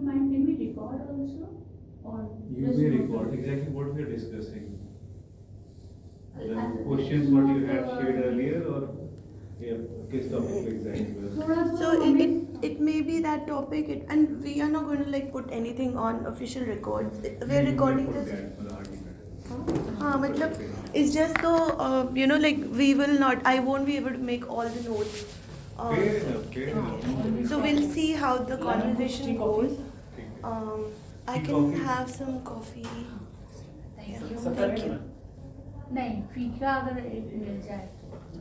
Mind, can we record also? Or You just may note record it? exactly what we are discussing. The And questions what you had shared earlier or yeah, किस topic पे exactly? थोड़ा So सा हमें it may be that topic, and we are not going to like put anything on official records. We are recording this. हाँ मतलब it's just so like we will not. I won't be able to make all the notes. Fair enough, fair enough. So we'll see how the conversation goes. I Tea, can coffee? have some coffee. Thank you. Thank you. नहीं फीका अगर एक मिल जाए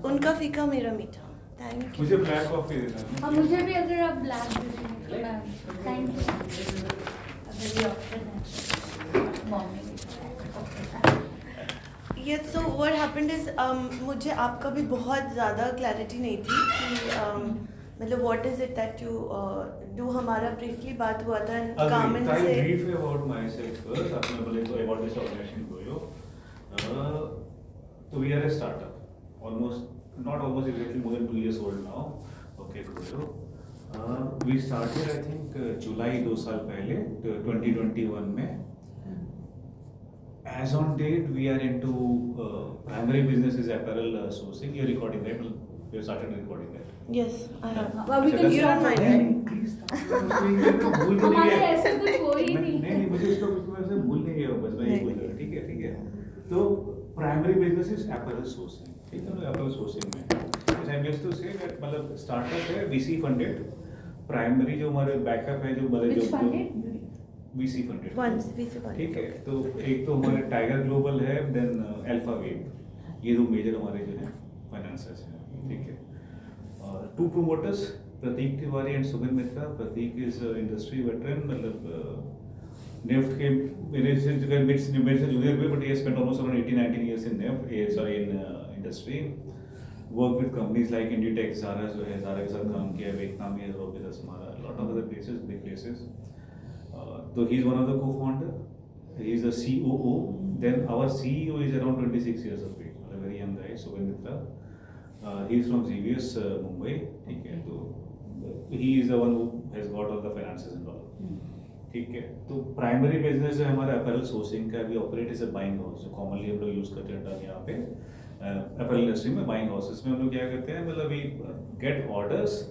तो उनका फीका मेरा मीठा. Thank you. मुझे ब्लैक कॉफी देना और मुझे भी अगर आप ब्लैक दे दें थैंक यू अगर ये ऑप्शन है morning Yes, so what happened is मुझे आपका भी बहुत ज़्यादा क्लैरिटी नहीं थी कि मतलब what is it that you do. हमारा briefly बात हुआ था कामन I'll से. brief you about myself first. आपने बोले तो about this organization Goyo. So we are a startup. Not almost exactly more than 2 years old now. Okay, Goyo. We started I think July 2 साल पहले 2021 में. As on date, we are into primary business is apparel sourcing. You're recording, right? You have started recording that. Yes, I have. Well, we can You don't mind, right? Please stop. भूल तो नहीं हमारे गया। ऐसे कुछ हो ही नहीं नहीं मुझे इसका कुछ मैं से भूल नहीं गया बस मैं ये बोल रहा ठीक है तो primary business is apparel sourcing ठीक है ना apparel sourcing में जैसे I'm used to say that मतलब स्टार्टअप है VC फंडेड प्राइमरी जो हमारे बैकअप है जो हमारे Which जो funded? VC funded Once, VC funded. ठीक है तो एक तो हमारे टाइगर ग्लोबल है देन अल्फा वेव ये दो मेजर हमारे जो है फाइनेंसर्स हैं ठीक है और two promoters Prateek Tiwari and Sugan Mitra Prateek is industry veteran मतलब नेफ्ट के मेरे से जूनियर हुए बट ये spend almost around 18-19 years in NIFT sorry in industry work with companies like Inditex Zara जो है ज़ारा के साथ काम किया वियतनाम में वर्क विद हमारा lot of other places big places so he's one of the co-founder. He's the COO. Then our CEO is around 26 years of age, a very young guy, Subin Mitra. He's from ZVS Mumbai. ठीक है तो he is the one who has got all the finances and all. ठीक है तो primary business है हमारा apparel sourcing का भी operate as a buying house जो कॉमनली हम लोग यूज करते हैं यहाँ पे अपैरल इंडस्ट्री में बाइंग हाउसेस में हम लोग क्या करते हैं मतलब we get orders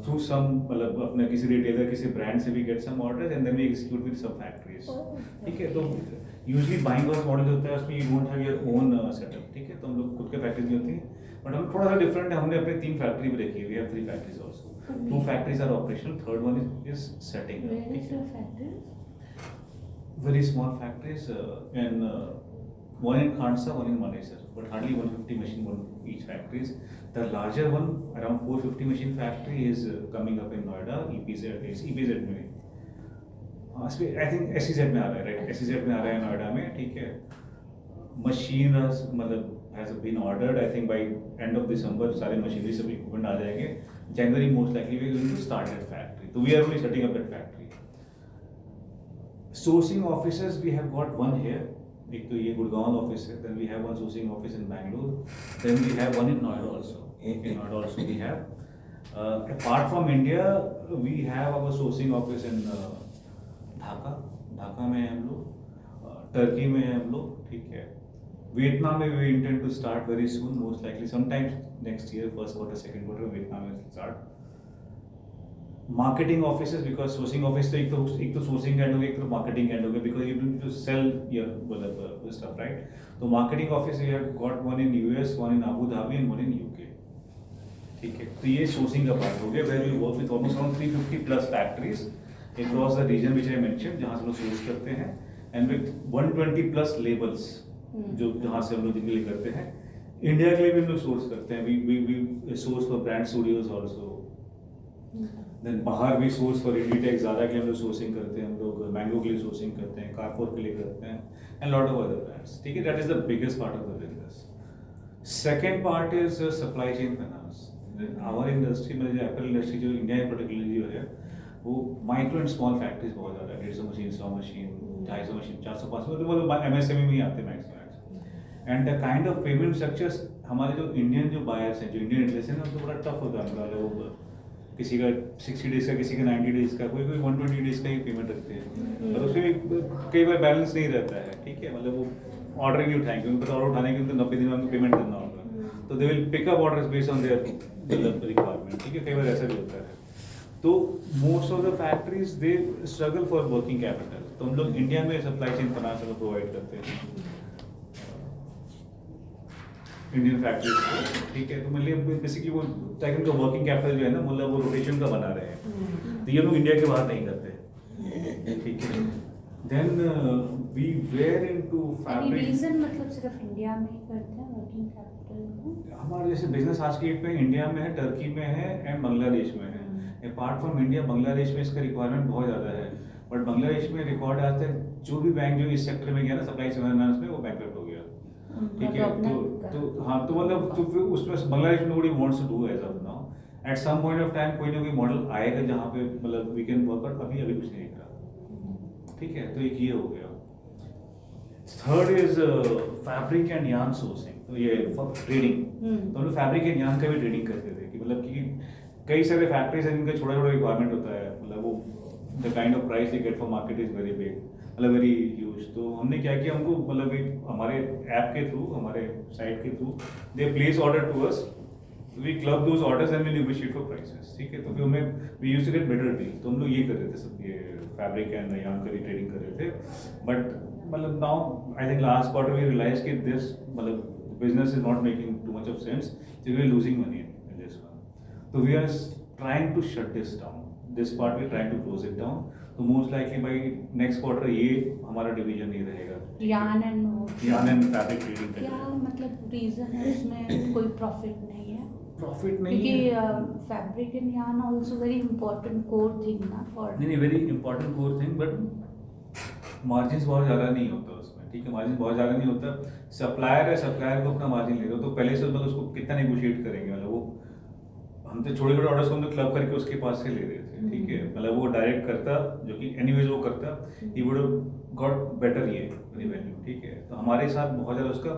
through some मतलब अपने किसी रिटेलर किसी ब्रांड से भी get some orders and then we execute with some factories ठीक है तो यूजुअली बाइंग हाउस मॉडल होता है उसमें you don't have your own setup ठीक है तो हम लोग खुद के फैक्ट्रीज नहीं होती बट हम थोड़ा सा डिफरेंट है हमने अपने 3 फैक्ट्री भी रखी है we have 3 factories also 2 factories are operational third one is setting Where ठीक is है your factories? very small factories and one in Khandsa, one in Manesar, but hardly 150 machine one each factories. The larger one, around 450 machine factory, is coming up in Noida. EPZ, it's EPZ में. I think SEZ में आ रहा है, right? SEZ में आ रहा है नोएडा में, ठीक है. Machine मतलब has been ordered. I think by end of December सारे machinery सब equipment आ जाएंगे. January most likely we are going to start that factory. So we are only setting up that factory. Sourcing offices we have got one here. एक तो ये Gurgaon office है then we have one sourcing office in Bangalore then we have one in Noida also in Noida also we have apart from India we have our sourcing office in Dhaka में है हम लोग Turkey में है हम लोग ठीक है वियतनाम में we intend to start very soon most likely sometime next year first quarter second quarter Vietnam में start marketing offices because sourcing office तो एक तो सोर्सिंग एंड हो गया एक तो मार्केटिंग एंड हो गया because you need to sell your मतलब स्टफ राइट तो marketing office we have got one in US one in Abu Dhabi and one in UK ठीक है तो ये सोर्सिंग का पार्ट हो गया where we work with almost around 350 plus factories across the region which I mention जहां से लोग सोर्स करते हैं एंड विद 120 प्लस लेबल्स जो जहां से हम लोग जिनके लिए करते हैं इंडिया के लिए भी हम लोग सोर्स करते हैं we source for brand studios also then बाहर भी सोर्स फॉर इंडिटेक ज़्यादा के लिए हम लोग सोर्सिंग करते हैं हम लोग मैंगो के लिए सोर्सिंग करते हैं कारपोर के लिए करते हैं and lot of other brands ठीक है that is the biggest part of the business second part is supply chain finance our industry में जो एप्पल इंडस्ट्री जो इंडिया में पर्टिकुलरली जो है वो माइक्रो एंड स्मॉल फैक्ट्रीज बहुत ज़्यादा 150 मशीन 100 मशीन 250 मशीन 400-500 मतलब MSME में ही आते हैं maximum and the kind of payment structures हमारे जो इंडियन जो बायर्स हैं जो इंडियन रिटेलर्स हैं उनको बड़ा टफ होता है मतलब लोग किसी का 60 डेज का, किसी का 90 डेज का, कोई 120 डेज का ही पेमेंट रखते हैं, और उसमें कई बार बैलेंस नहीं रहता है, ठीक है, मतलब वो ऑर्डर ही नहीं उठाएंगे, उनको ऑर्डर उठाने के उनको 90 दिन में उनको पेमेंट करना होगा, तो they will pick up orders based on their मतलब रिक्वायरमेंट, ठीक है, कई बार ऐसा भी होता है। तो most of the factories they struggle for working capital, तो हम लोग इंडिया में सप्लाई चेन फाइनेंस प्रोवाइड करते हैं इंडियन फैक्ट्रीज को, ठीक है, तो मतलब बेसिकली वो ताकि उनका वर्किंग कैपिटल जो है ना, मतलब वो रोटेशन का बना रहे हैं, तो ये लोग इंडिया के बाहर नहीं करते, ठीक है। Then we were into fabric, region मतलब सिर्फ इंडिया में ही करते हैं वर्किंग कैपिटल को? हमारे जैसे बिजनेस आज की डेट में इंडिया में है, टर्की में है एंड बांग्लादेश में है। अपार्ट फ्रॉम इंडिया बांग्लादेश में इसका रिक्वायरमेंट बहुत ज़्यादा है, बट बांग्लादेश में रिकॉर्ड आता है जो भी बैंक जो इस सेक्टर में गया ना सप्लाई चेन फाइनेंस में, वो बैंकरप्ट हो गया, ठीक है। तो हाँ, तो मतलब तो फिर उसमें बांग्लादेश में nobody wants to do as of now, at some point of time कोई ना कोई मॉडल आएगा जहाँ पे मतलब वी कैन वर्क आउट, अभी कुछ नहीं दिख रहा, ठीक है, तो एक ये हो गया। Third is fabric and yarn sourcing, तो ये ट्रेडिंग, तो हम लोग फैब्रिक एंड यार्न का भी ट्रेडिंग करते थे कि मतलब कि कई सारे फैक्ट्रीज हैं जिनका छोटा छोटा रिक्वायरमेंट होता है, मतलब वो the kind of price they get for market is very big, मतलब वेरी ह्यूज। तो हमने क्या किया, हमको मतलब एक हमारे ऐप के थ्रू, हमारे साइट के through they place order to us, we club those orders and we negotiate for prices, ठीक है। तो फिर हमें we used to get better deal, तो हम लोग ये कर रहे थे सब, ये फैब्रिक एंड यार्न का ट्रेडिंग कर रहे थे। बट मतलब now I think last quarter we realise कि दिस मतलब business is not making too much of sense, so we are losing money in this one. So we are trying to shut this down. This part we are trying to close it down. So most likely by next quarter ये हमारा division नहीं रहेगा। Yarn and fabric trading का क्या मतलब reason है उसमें? कोई प्रॉफिट नहीं है? प्रॉफिट नहीं क्योंकि fabric and yarn also very important core thing ना फॉर, नहीं very important core thing, but margin बहुत ज़्यादा नहीं होता उसमें, ठीक है, मार्जिन बहुत ज़्यादा नहीं होता। सप्लायर है, सप्लायर को अपना मार्जिन ले दो, तो पहले से मतलब उसको कितना नेगोशिएट करेंगे, मतलब वो हम तो छोटे छोटे ऑर्डर्स को हम तो क्लब करके उसके पास से ले रहे थे, ठीक है, मतलब वो डायरेक्ट करता, जो कि एनीवेज वो करता, he would have got better ये रेवेन्यू, ठीक है। तो हमारे साथ बहुत ज़्यादा उसका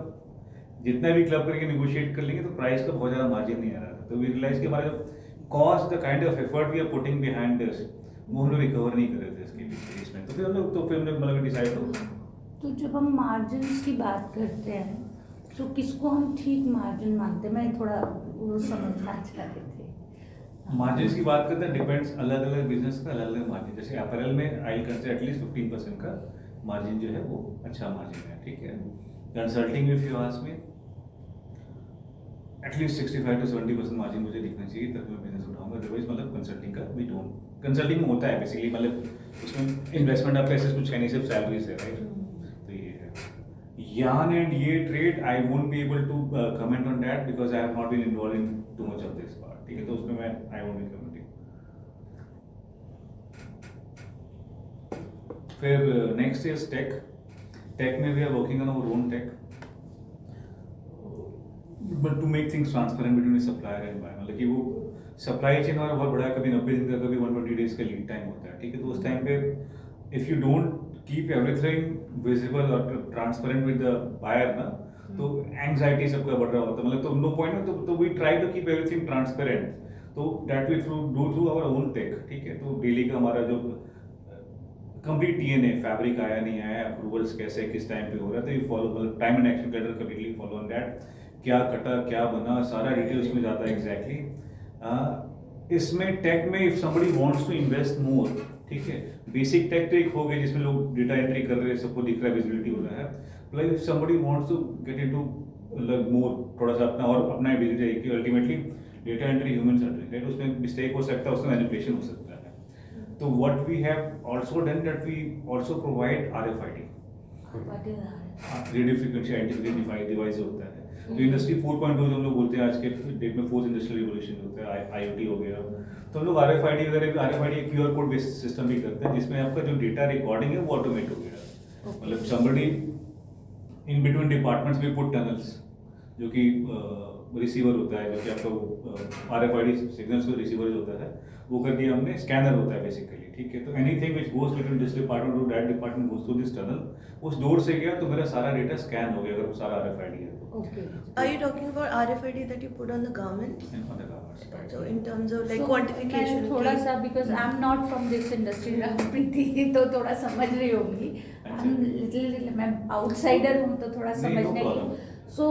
जितना भी क्लब करके नेगोशिएट कर लेंगे तो प्राइस का बहुत ज़्यादा मार्जिन नहीं आ रहा था, तो वी रियलाइज कि हमारा cost, the kind of effort we are putting behind this, वो हम लोग रिकवर नहीं कर रहे थे इसके बीच में। तो फिर हम लोग मतलब डिसाइड हो, तो जब हम मार्जिन्स की बात करते हैं तो किसको हम ठीक मार्जिन मानते हैं? मैं थोड़ा वो समझना चाहते थे। मार्जिन की बात करते हैं, डिपेंड्स अलग अलग बिजनेस का अलग अलग मार्जिन। जैसे अपैरल में आई कंसिडर एटलीस्ट 15% का मार्जिन जो है वो अच्छा मार्जिन है, ठीक है। Consulting if you ask me at least 65 to 70% margin मुझे दिखना चाहिए, तब मैं बिजनेस उठाऊंगा, अदरवाइज मतलब कंसल्टिंग का वी डोंट, कंसल्टिंग में होता है बेसिकली मतलब उसमें इन्वेस्टमेंट आप पैसे कुछ नहीं, सिर्फ सैलरीज है, राइट। तो ये है यार्न एंड ये trade, I won't be able to comment on that because I have not been involve in too much of this part, ठीक है, तो उसमें मैं आई वोंट बी कमेंटिंग। फिर नेक्स्ट इज टेक, टेक में we are working on our own tech, but to make things transparent between supplier and buyer, मतलब कि वो सप्लाई चेन हमारा बहुत बड़ा है, कभी 90 दिन का, कभी 120 डेज का लीड टाइम होता है, ठीक है। तो उस टाइम पे if you don't keep everything visible और ट्रांसपेरेंट विद द बायर ना, तो एंग्जाइटी सबका बढ़ रहा होता है, मतलब तो नो पॉइंट ना, तो we try to keep everything transparent, तो that we do through our own tech, ठीक है। तो डेली का हमारा जो कंप्लीट TNA, फैब्रिक आया नहीं आया, अप्रूवल्स कैसे किस टाइम पे हो रहा है, तो यू फॉलो, मतलब time and action calendar completely follow on that, क्या कटा क्या बना सारा डिटेल उसमें जाता है एग्जैक्टली। इसमें टेक में if somebody wants to invest more, ठीक है, बेसिक टेक तो एक हो गई जिसमें लोग डेटा एंट्री कर रहे हैं, सबको दिख रहा है, विजिबिलिटी हो रहा है, मतलब if somebody wants to get into मतलब मोर, थोड़ा सा अपना और अपना एबिलिटी है कि ultimately data entry human certificate, right, उसमें मिस्टेक हो सकता है, उसमें मैनिपुलेशन हो सकता है। तो what we have also done that we also provide RFID, radio frequency identified device होता है। तो इंडस्ट्री 4.2 जो हम लोग बोलते हैं आज के डेट में, फोर्थ इंडस्ट्रियल रिवोल्यूशन होता है, IoT हो गया, तो हम लोग RFID वगैरह भी, RFID QR code based system भी करते हैं, जिसमें आपका जो डेटा रिकॉर्डिंग है वो ऑटोमेट हो गया, मतलब somebody in between departments we put tunnels, जो कि रिसीवर होता है, जो कि आपका RFID सिग्नल्स को रिसीवर जो होता है वो कर दिया हमने, स्कैनर होता है बेसिकली, ठीक है। तो anything which goes between this department to that department goes through this tunnel, उस डोर से गया तो मेरा सारा डेटा स्कैन हो गया, अगर वो सारा RFID है तो। Okay. Are you talking about RFID that you put on the garments? And on the garments, right. So in terms of like So, quantification. मैं थोड़ा सा because I'm not from this industry, प्रीति तो थोड़ा समझ रही होगी। I'm little मैं outsider हूँ तो थोड़ा नहीं, no समझने problem. की। So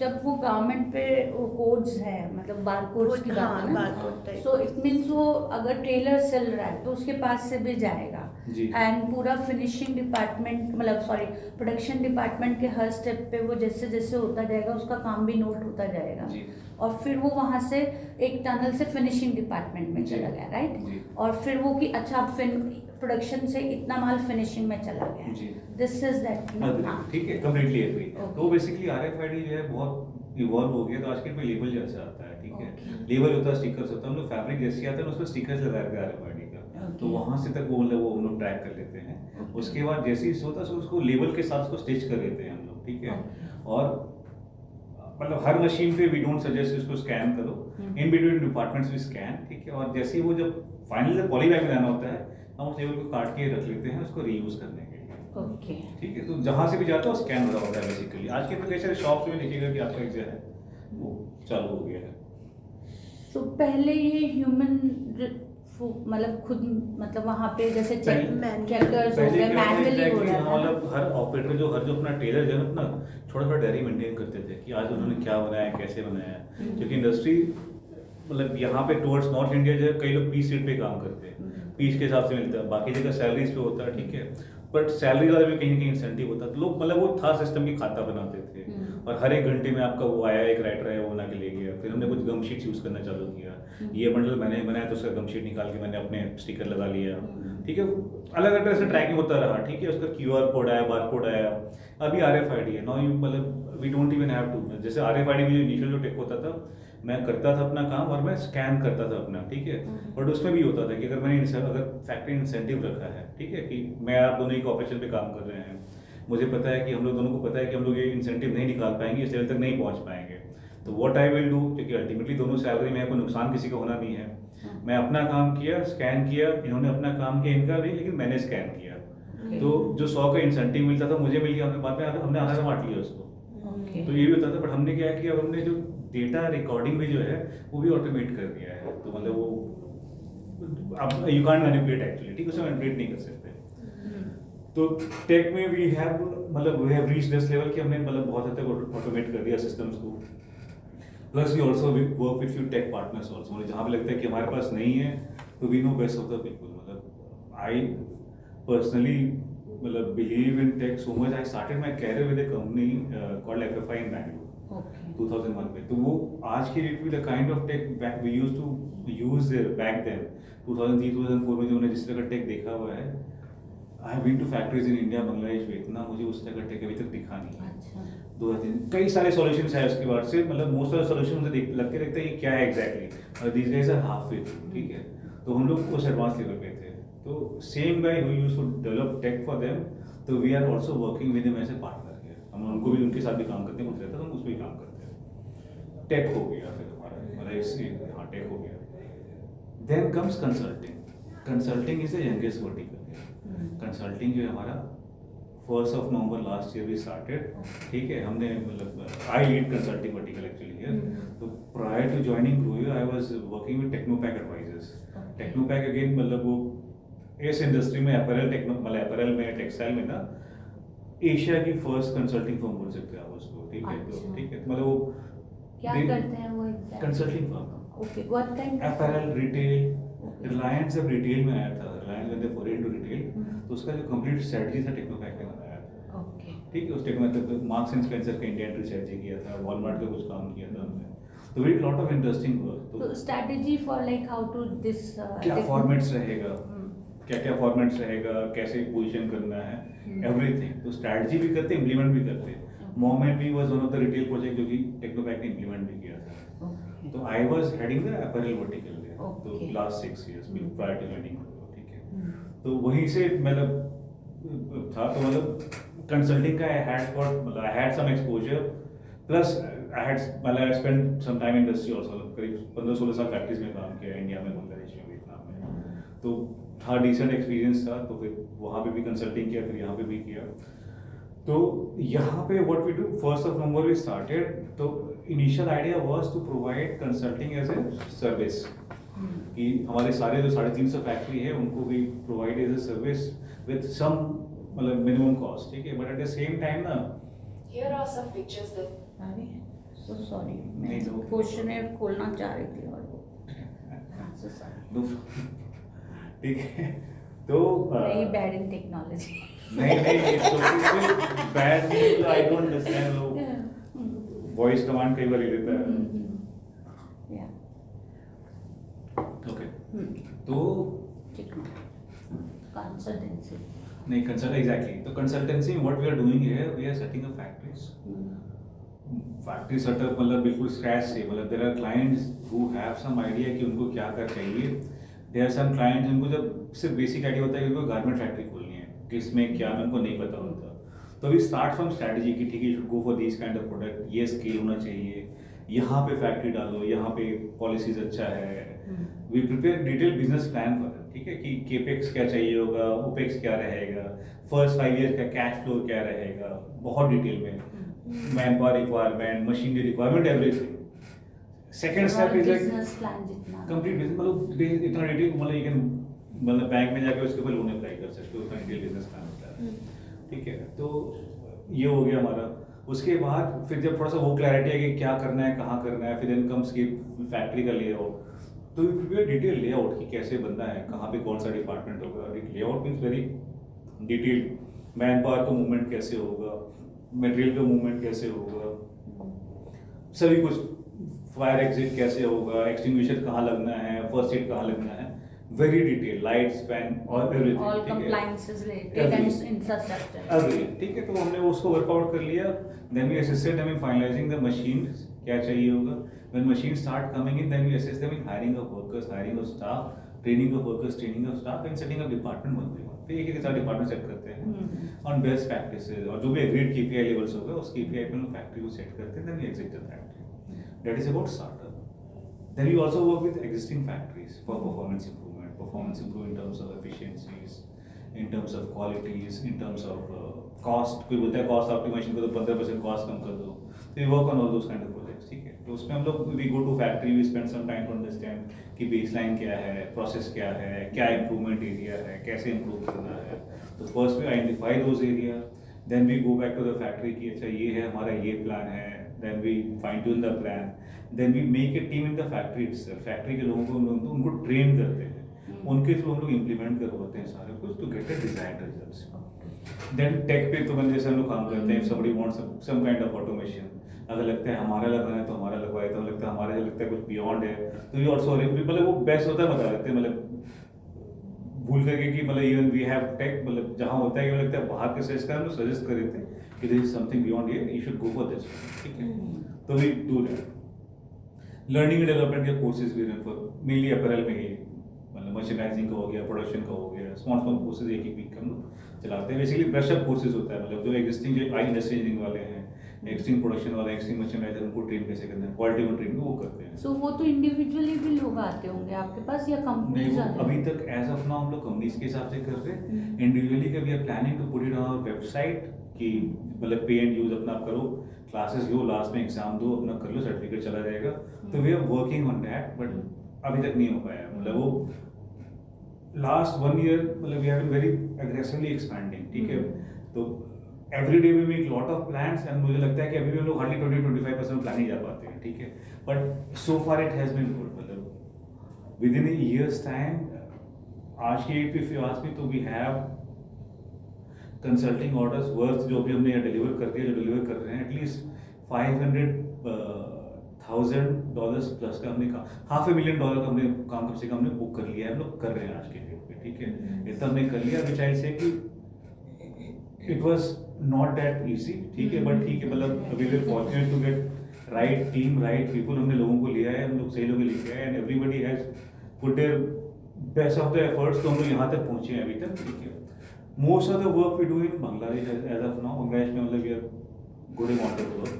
जब वो गारमेंट पे वो कोड्स हैं, मतलब बार कोड्स की बात हाँ, है ना, barcode type. so it means वो अगर टेलर सिल रहा है तो उसके पास से भी जाएगा, जी। एंड पूरा फिनिशिंग डिपार्टमेंट, मतलब सॉरी प्रोडक्शन डिपार्टमेंट के हर स्टेप पे वो जैसे जैसे होता जाएगा उसका काम भी नोट होता जाएगा, जी। और फिर वो वहाँ से एक टनल से फिनिशिंग डिपार्टमेंट में जी। चला गया, राइट? जी। और फिर वो कि अच्छा प्रोडक्शन से इतना माल फिनिशिंग में चला गया, जी। This is that. ठीक है, कम्प्लीटली एग्री। Okay. तो बेसिकली RFID जो है बहुत इवॉल्व हो गया, तो आज के पे लेबल जैसे आता है, ठीक है। Okay. लेबल होता है, स्टिकर्स होता है, हम लोग फैब्रिक जैसे आता है ना उस पर स्टिकर्स लगा देते हैं RFID का, Okay. तो वहाँ से तक वो मतलब वो हम लोग ट्रैक कर लेते हैं। Okay. उसके बाद जैसे ही होता है उसको लेबल के साथ उसको स्टिच कर देते हैं हम लोग, ठीक है। Okay. और मतलब हर मशीन पे वी डोंट सजेस्ट इसको स्कैन करो, इन बिटवीन डिपार्टमेंट्स भी स्कैन, ठीक है। और जैसे ही वो जब फाइनली जब पॉली बैग में जाना होता है, हम उस लेवल को काट के रख लेते हैं उसको रीयूज करने के लिए, ओके। ठीक है। तो जहाँ से भी जाता है स्कैन हो रहा होता है बेसिकली। आज के कई सारे शॉप्स में देखिएगा कि आपका एक जो है वो चालू हो गया है। सो पहले ये ह्यूमन मतलब खुद मतलब वहाँ पे जैसे Manual. चेकर्स हो पहले गए, क्या था मैनुअली हो exactly, रहा हाँ, था। मतलब हर ऑपरेटर जो अपना टेलर जो है अपना थोड़ा थोड़ा डायरी मेंटेन करते थे कि आज उन्होंने क्या बनाया है, कैसे बनाया है। क्योंकि इंडस्ट्री मतलब यहाँ पे टुवर्ड्स नॉर्थ इंडिया जो है कई लोग पीस रेट पे काम करते हैं, पीस के हिसाब से मिलता है, बाकी जगह सैलरीज पे होता है, ठीक है। बट सैलरी वाले में कहीं ना कहीं इंसेंटिव होता है, तो लोग मतलब वो था सिस्टम की खाता बनाते थे, और हर एक घंटे में आपका वो आया, एक राइटर है वो बना के ले गया। फिर हमने कुछ गम शीट्स यूज़ करना चालू किया, ये बंडल मैंने बनाया तो उसका गम शीट निकाल के मैंने अपने स्टिकर लगा लिया, ठीक है। अलग अलग तरह से ट्रैकिंग होता रहा, ठीक है। उसका QR कोड आया, बार कोड आया, अभी RFID है। नाउ यू मतलब we don't even have to, जैसे RFID में जो इनिशियल जो टेक होता था, मैं करता था अपना काम और मैं स्कैन करता था अपना, ठीक है। बट उसमें भी होता था कि अगर मैंने अगर फैक्ट्री इंसेंटिव रखा है, ठीक है, कि मैं आप दोनों ही कॉर्पोरेशन पे काम कर रहे हैं, मुझे पता है कि हम लोग दोनों को पता है कि हम लोग ये इंसेंटिव नहीं निकाल पाएंगे, इस लेवल तक नहीं पहुंच पाएंगे, तो व्हाट आई विल डू, क्योंकि अल्टीमेटली दोनों सैलरी में कोई नुकसान किसी का होना नहीं है। मैं अपना काम किया, स्कैन किया, इन्होंने अपना काम किया, इनका नहीं, लेकिन मैंने स्कैन किया, तो जो 100 का इंसेंटिव मिलता था मुझे मिल गया, हमने बाद में हमने आधा बांट लिया उसको। तो ये भी होता था, बट हमने क्या किया, हमने जो डेटा रिकॉर्डिंग भी जो है वो भी ऑटोमेट कर दिया है। तो मतलब वो अब यू कांट मैनिपुलेट एक्चुअली, ठीक है, उसमें मैनिपुलेट नहीं कर सकते। तो टेक में we have reach this level कि हमने मतलब बहुत हद तक ऑटोमेट कर दिया सिस्टम्स को। Plus we also work with few tech partners also, मुझे जहाँ पे लगता है कि हमारे पास नहीं है तो we know best of the people. मतलब आई पर्सनली मतलब believe in tech so much, I started my career with a company called FFI in Bangalore 2001 में। तो वो आज की डेट में the kind of tech we used to use back then 2003-2004 में जो हमने जिस तरह का टेक देखा हुआ है, I have been to factories in India, Bangladesh, Vietnam, मुझे उस तरह का टेक अभी तक दिखा नहीं है। अच्छा। 2003 कई सारे सॉल्यूशंस है उसके बाद से, मतलब मोस्ट ऑफ द सॉल्यूशन मुझे लग के देखते हैं ये क्या है एग्जैक्टली, और these guys are half way, ठीक है। तो हम लोग उस एडवांस लेवल पे थे, तो same guy who used to develop tech for them, तो we are also working with them as a partner here. हम उनको भी उनके साथ भी काम करते हैं, कुछ रहता है तो हम उस पर भी काम करते हैं। टेक हो गया फिर हमारा, मतलब इससे हाँ टेक हो गया। Then comes consulting. Consulting is the youngest vertical. Consulting जो है हमारा 1st of November last year we started, ठीक है। हमने मतलब I lead consulting vertical actually here. तो prior to joining Groyo I was working with Technopak advisors. Technopak again मतलब वो इस इंडस्ट्री में मतलब अपैरल में, टेक्सटाइल में ना एशिया की फर्स्ट कंसल्टिंग फर्म बोल सकते हैं आप उसको, ठीक है। तो ठीक है, मतलब वो क्या करते हैं वो exact? Consulting firm. Okay, what kind? Apparel, retail. Reliance जब रिटेल में आया था, Reliance when they foreign into retail, तो उसका जो कंप्लीट स्ट्रेटजी था टेक्नोपैक ने बनाया था। ओके, ठीक है। उस टेक्नोपैक मार्क्स एंड स्पेंसर का इंडिया एंट्री स्ट्रेटजी किया था, वॉलमार्ट का कुछ काम किया था हमने। तो we did lot of interesting work. तो strategy for like how to this क्या फॉर्मेट्स रहेगा, क्या फॉर्मेट्स रहेगा, कैसे पोजीशन करना है, एवरीथिंग। तो स्ट्रेटजी भी करते, इम्प्लीमेंट भी करते। मोमेंट भी was one of the retail project जो कि टेक्नोपैक ने इम्प्लीमेंट भी किया था। तो I was heading the apparel vertical there, तो last 6 years prior to joining, ठीक है। तो वहीं से मतलब था, तो मतलब कंसल्टिंग का I had some exposure, plus I spent some time in industry also, करीब 15-16 साल फैक्ट्रीज में काम किया, इंडिया में, बांग्लादेश में, वियतनाम में, तो था डिसेंट एक्सपीरियंस था, तो फिर वहाँ पे भी कंसल्टिंग किया, फिर यहाँ पे भी किया। तो यहाँ पे what we do, 1st of November we started, तो initial idea was to provide consulting as a service, कि हमारे सारे जो 350 फैक्ट्री है उनको भी provide as a service with some मतलब मिनिमम कॉस्ट, ठीक है, but at the same time ना Here are some pictures that अरे सो सॉरी, मैं नहीं, तो- क्वेश्चन खोलना चाह रही थी और वो so sorry. ठीक है, तो Very bad in technology. नहीं बैड नहीं, आई डोंट अंडरस्टैंड, लोग वॉइस कमांड कई बार ले लेता है। Yeah. Okay, Hmm. तो Consultancy. नहीं कंसल्ट एग्जैक्टली, तो consultancy what we are doing है, we are setting up factories, factory setup मतलब बिल्कुल स्क्रैच से, मतलब there are clients who have some idea कि उनको क्या कर चाहिए, देयर आर सम क्लाइंट्स जिनको जब सिर्फ बेसिक आइडिया होता है कि उनको गारमेंट फैक्ट्री खोलनी है, किसमें क्या उनको नहीं पता होता, तो वी स्टार्ट फ्रॉम स्ट्रैटेजी कि ठीक है, you should go for this kind of product, ये स्केल होना चाहिए, यहाँ पे फैक्ट्री डालो, यहाँ पे पॉलिसीज अच्छा है, we prepare detail business plan for it, ठीक है, कि केपेक्स क्या चाहिए होगा, ओपेक्स क्या रहेगा, फर्स्ट 5 ईयर का कैश फ्लो क्या रहेगा, बहुत डिटेल में, man power requirement, machinery requirement, everything. Second step is like business plan जितना कंप्लीट बिजनेस, मतलब इतना डिटेल, मतलब यू कैन मतलब बैंक में जाके उसके ऊपर लोन अप्लाई कर सकते हो, उतना डिटेल बिजनेस प्लान होता है, ठीक है, तो ये हो गया हमारा। उसके बाद फिर जब थोड़ा सा वो क्लैरिटी है कि क्या करना है, कहाँ करना है, फिर इनकम की फैक्ट्री का लेआउट, तो वी प्रिपेयर डिटेल लेआउट कि कैसे बनना है, कहाँ पे कौन सा डिपार्टमेंट होगा, layout means very detail, man power का मूवमेंट कैसे होगा, मटेरियल का मूवमेंट कैसे होगा, सभी कुछ, फायर एग्जिट कैसे होगा, एक्सटिंग्विशर कहाँ लगना है, फर्स्ट एड कहाँ लगना है, वेरी डिटेल, लाइट्स, फैन और एवरीथिंग, all ठीक है, compliances related and infrastructure. Agree, ठीक है, तो हमने उसको वर्कआउट कर लिया, then we assisted them in finalizing the machines, क्या चाहिए होगा, when machine start coming in then we assist them in hiring of workers, hiring of staff, training of workers, training of staff, and setting up department one by one, फिर एक एक साथ department set करते हैं on best practices, और जो भी agreed KPI levels होगा उस केपीआई पे हम फैक्ट्री को सेट करते हैं, then we exit the factory, that is about startup. Then we also work with existing factories for performance improvement, performance improve in terms of efficiencies, in terms of qualities, in terms of cost, कोई बोलता है cost optimization को तो 15% cost कम कर दो, so we work on all those kind of projects, ठीक है, तो उसमें हम लोग we go to factory, we spend some time to understand कि baseline क्या है, process क्या है, क्या improvement area है, कैसे improve करना है, तो first we identify those area, then we go back to the factory कि अच्छा ये है हमारा ये plan है, then we fine tune the plan, then we make a team in the factory itself, factory के लोगों को उनको train करते हैं, उनके थ्रू हम लोग इम्प्लीमेंट करवाते हैं सारे कुछ to get a desired results. Then tech पे तो जैसे हम लोग काम करते हैं, somebody wants some kind of automation, अगर लगता है हमारा लगाना है तो हमारा लगवाए, तो लगता है हमारे लगता है कुछ बियॉन्ड है तो ये ऑल्सो मतलब वो बेस्ट होता है, बता देते हैं, मतलब भूल करके कि मतलब इवन वी हैव टेक, मतलब जहाँ होता है कि लगता है बाहर के सजेस्ट कर, हम लोग सजेस्ट कर देते हैं कि this is something beyond here, you should go for this, ठीक है, तो we do that. Learning and development के कोर्सेज भी रन फॉर मेनली अपैरल में ही, मतलब मर्चेंडाइजिंग का हो गया, प्रोडक्शन का हो गया, स्मॉल कोर्सेज एक एक वीक हम लोग चलाते हैं, बेसिकली ब्रशअप कोर्सेज होता है, मतलब जो एग्जिस्टिंग जो आई इंडस्ट्री इंजीनियरिंग वाले हैं, एक्सटिंग प्रोडक्शन वाला, एक्सटिंग मर्चेंडाइजर, उनको ट्रेन कैसे करना है, क्वालिटी में ट्रेन वो करते हैं। सो वो तो इंडिविजुअली भी लोग आते होंगे आपके पास या नहीं, कंपनीज वो आते हैं? अभी तक एज ऑफ नाउ हम लोग कंपनीज के हिसाब से कर रहे हैं, इंडिविजुअली का we are planning to put it on our website कि मतलब पे एंड यूज अपना करो, क्लासेस लो, लास्ट में एग्जाम दो, अपना कर लो, सर्टिफिकेट चला जाएगा, तो we are working on that, but अभी तक नहीं हो पाया, मतलब वो लास्ट 1 year मतलब we have been very aggressively expanding, ठीक है, तो every day we make lot of plans, and मुझे लगता है कि अभी भी हम लोग हार्डली 20-25% प्लान ही जा पाते हैं, ठीक है, but so far it has been good, मतलब विद इन ईयर्स टाइम, आज की डेट पे इफ यू आस्क मी तो we have consulting orders worth जो अभी हमने डिलीवर कर दिया, जो डिलीवर कर रहे हैं, एटलीस्ट $500,000 प्लस का हमने $500,000 का हमने काम कम से कम हमने बुक कर लिया है, हम लोग कर रहे हैं आज के डेट पे, ठीक है, इतना हमने कर लिया, विच आई से कि it was not that easy, ठीक है, बट ठीक है, मतलब we were fortunate to get right team, right people, हमने लोगों को लिया है, हम लोग सही लोग लेके आए, and everybody has put their best of the efforts, तो हम लोग यहाँ तक पहुँचे हैं अभी तक, ठीक है। Most of the work we do in Bangladesh as of now, Bangladesh में मतलब we are good amount of work,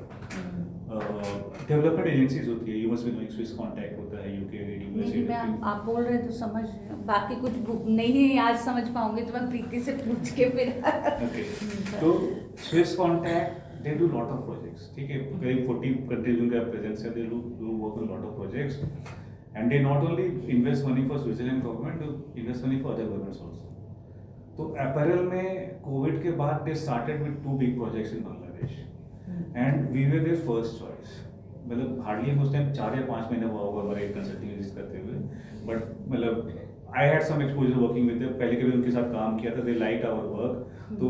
development agencies होती है, you must be knowing Swiss contact होता है, यूके नहीं मैं आप बोल रहे तो समझ रहे हैं, बाकी कुछ नहीं आज समझ पाऊंगी तो मैं प्रीति से पूछ के फिर ओके। तो Swiss contact they do lot of projects, ठीक है, करीब 40 कंट्रीज उनका प्रेजेंस है, they do work on lot of projects and they not only invest money for Switzerland government, they invest money for other governments also. तो apparel में COVID के बाद they started with 2 big projects in Bangladesh and we were their first choice. मतलब hardly हम उस time 4 या 5 महीने हुआ होगा हमारे कंसल्टिंग एजेंसीज करते हुए, बट मतलब I had some exposure working with them, पहले कभी उनके साथ काम किया था, दे लाइक आवर वर्क, तो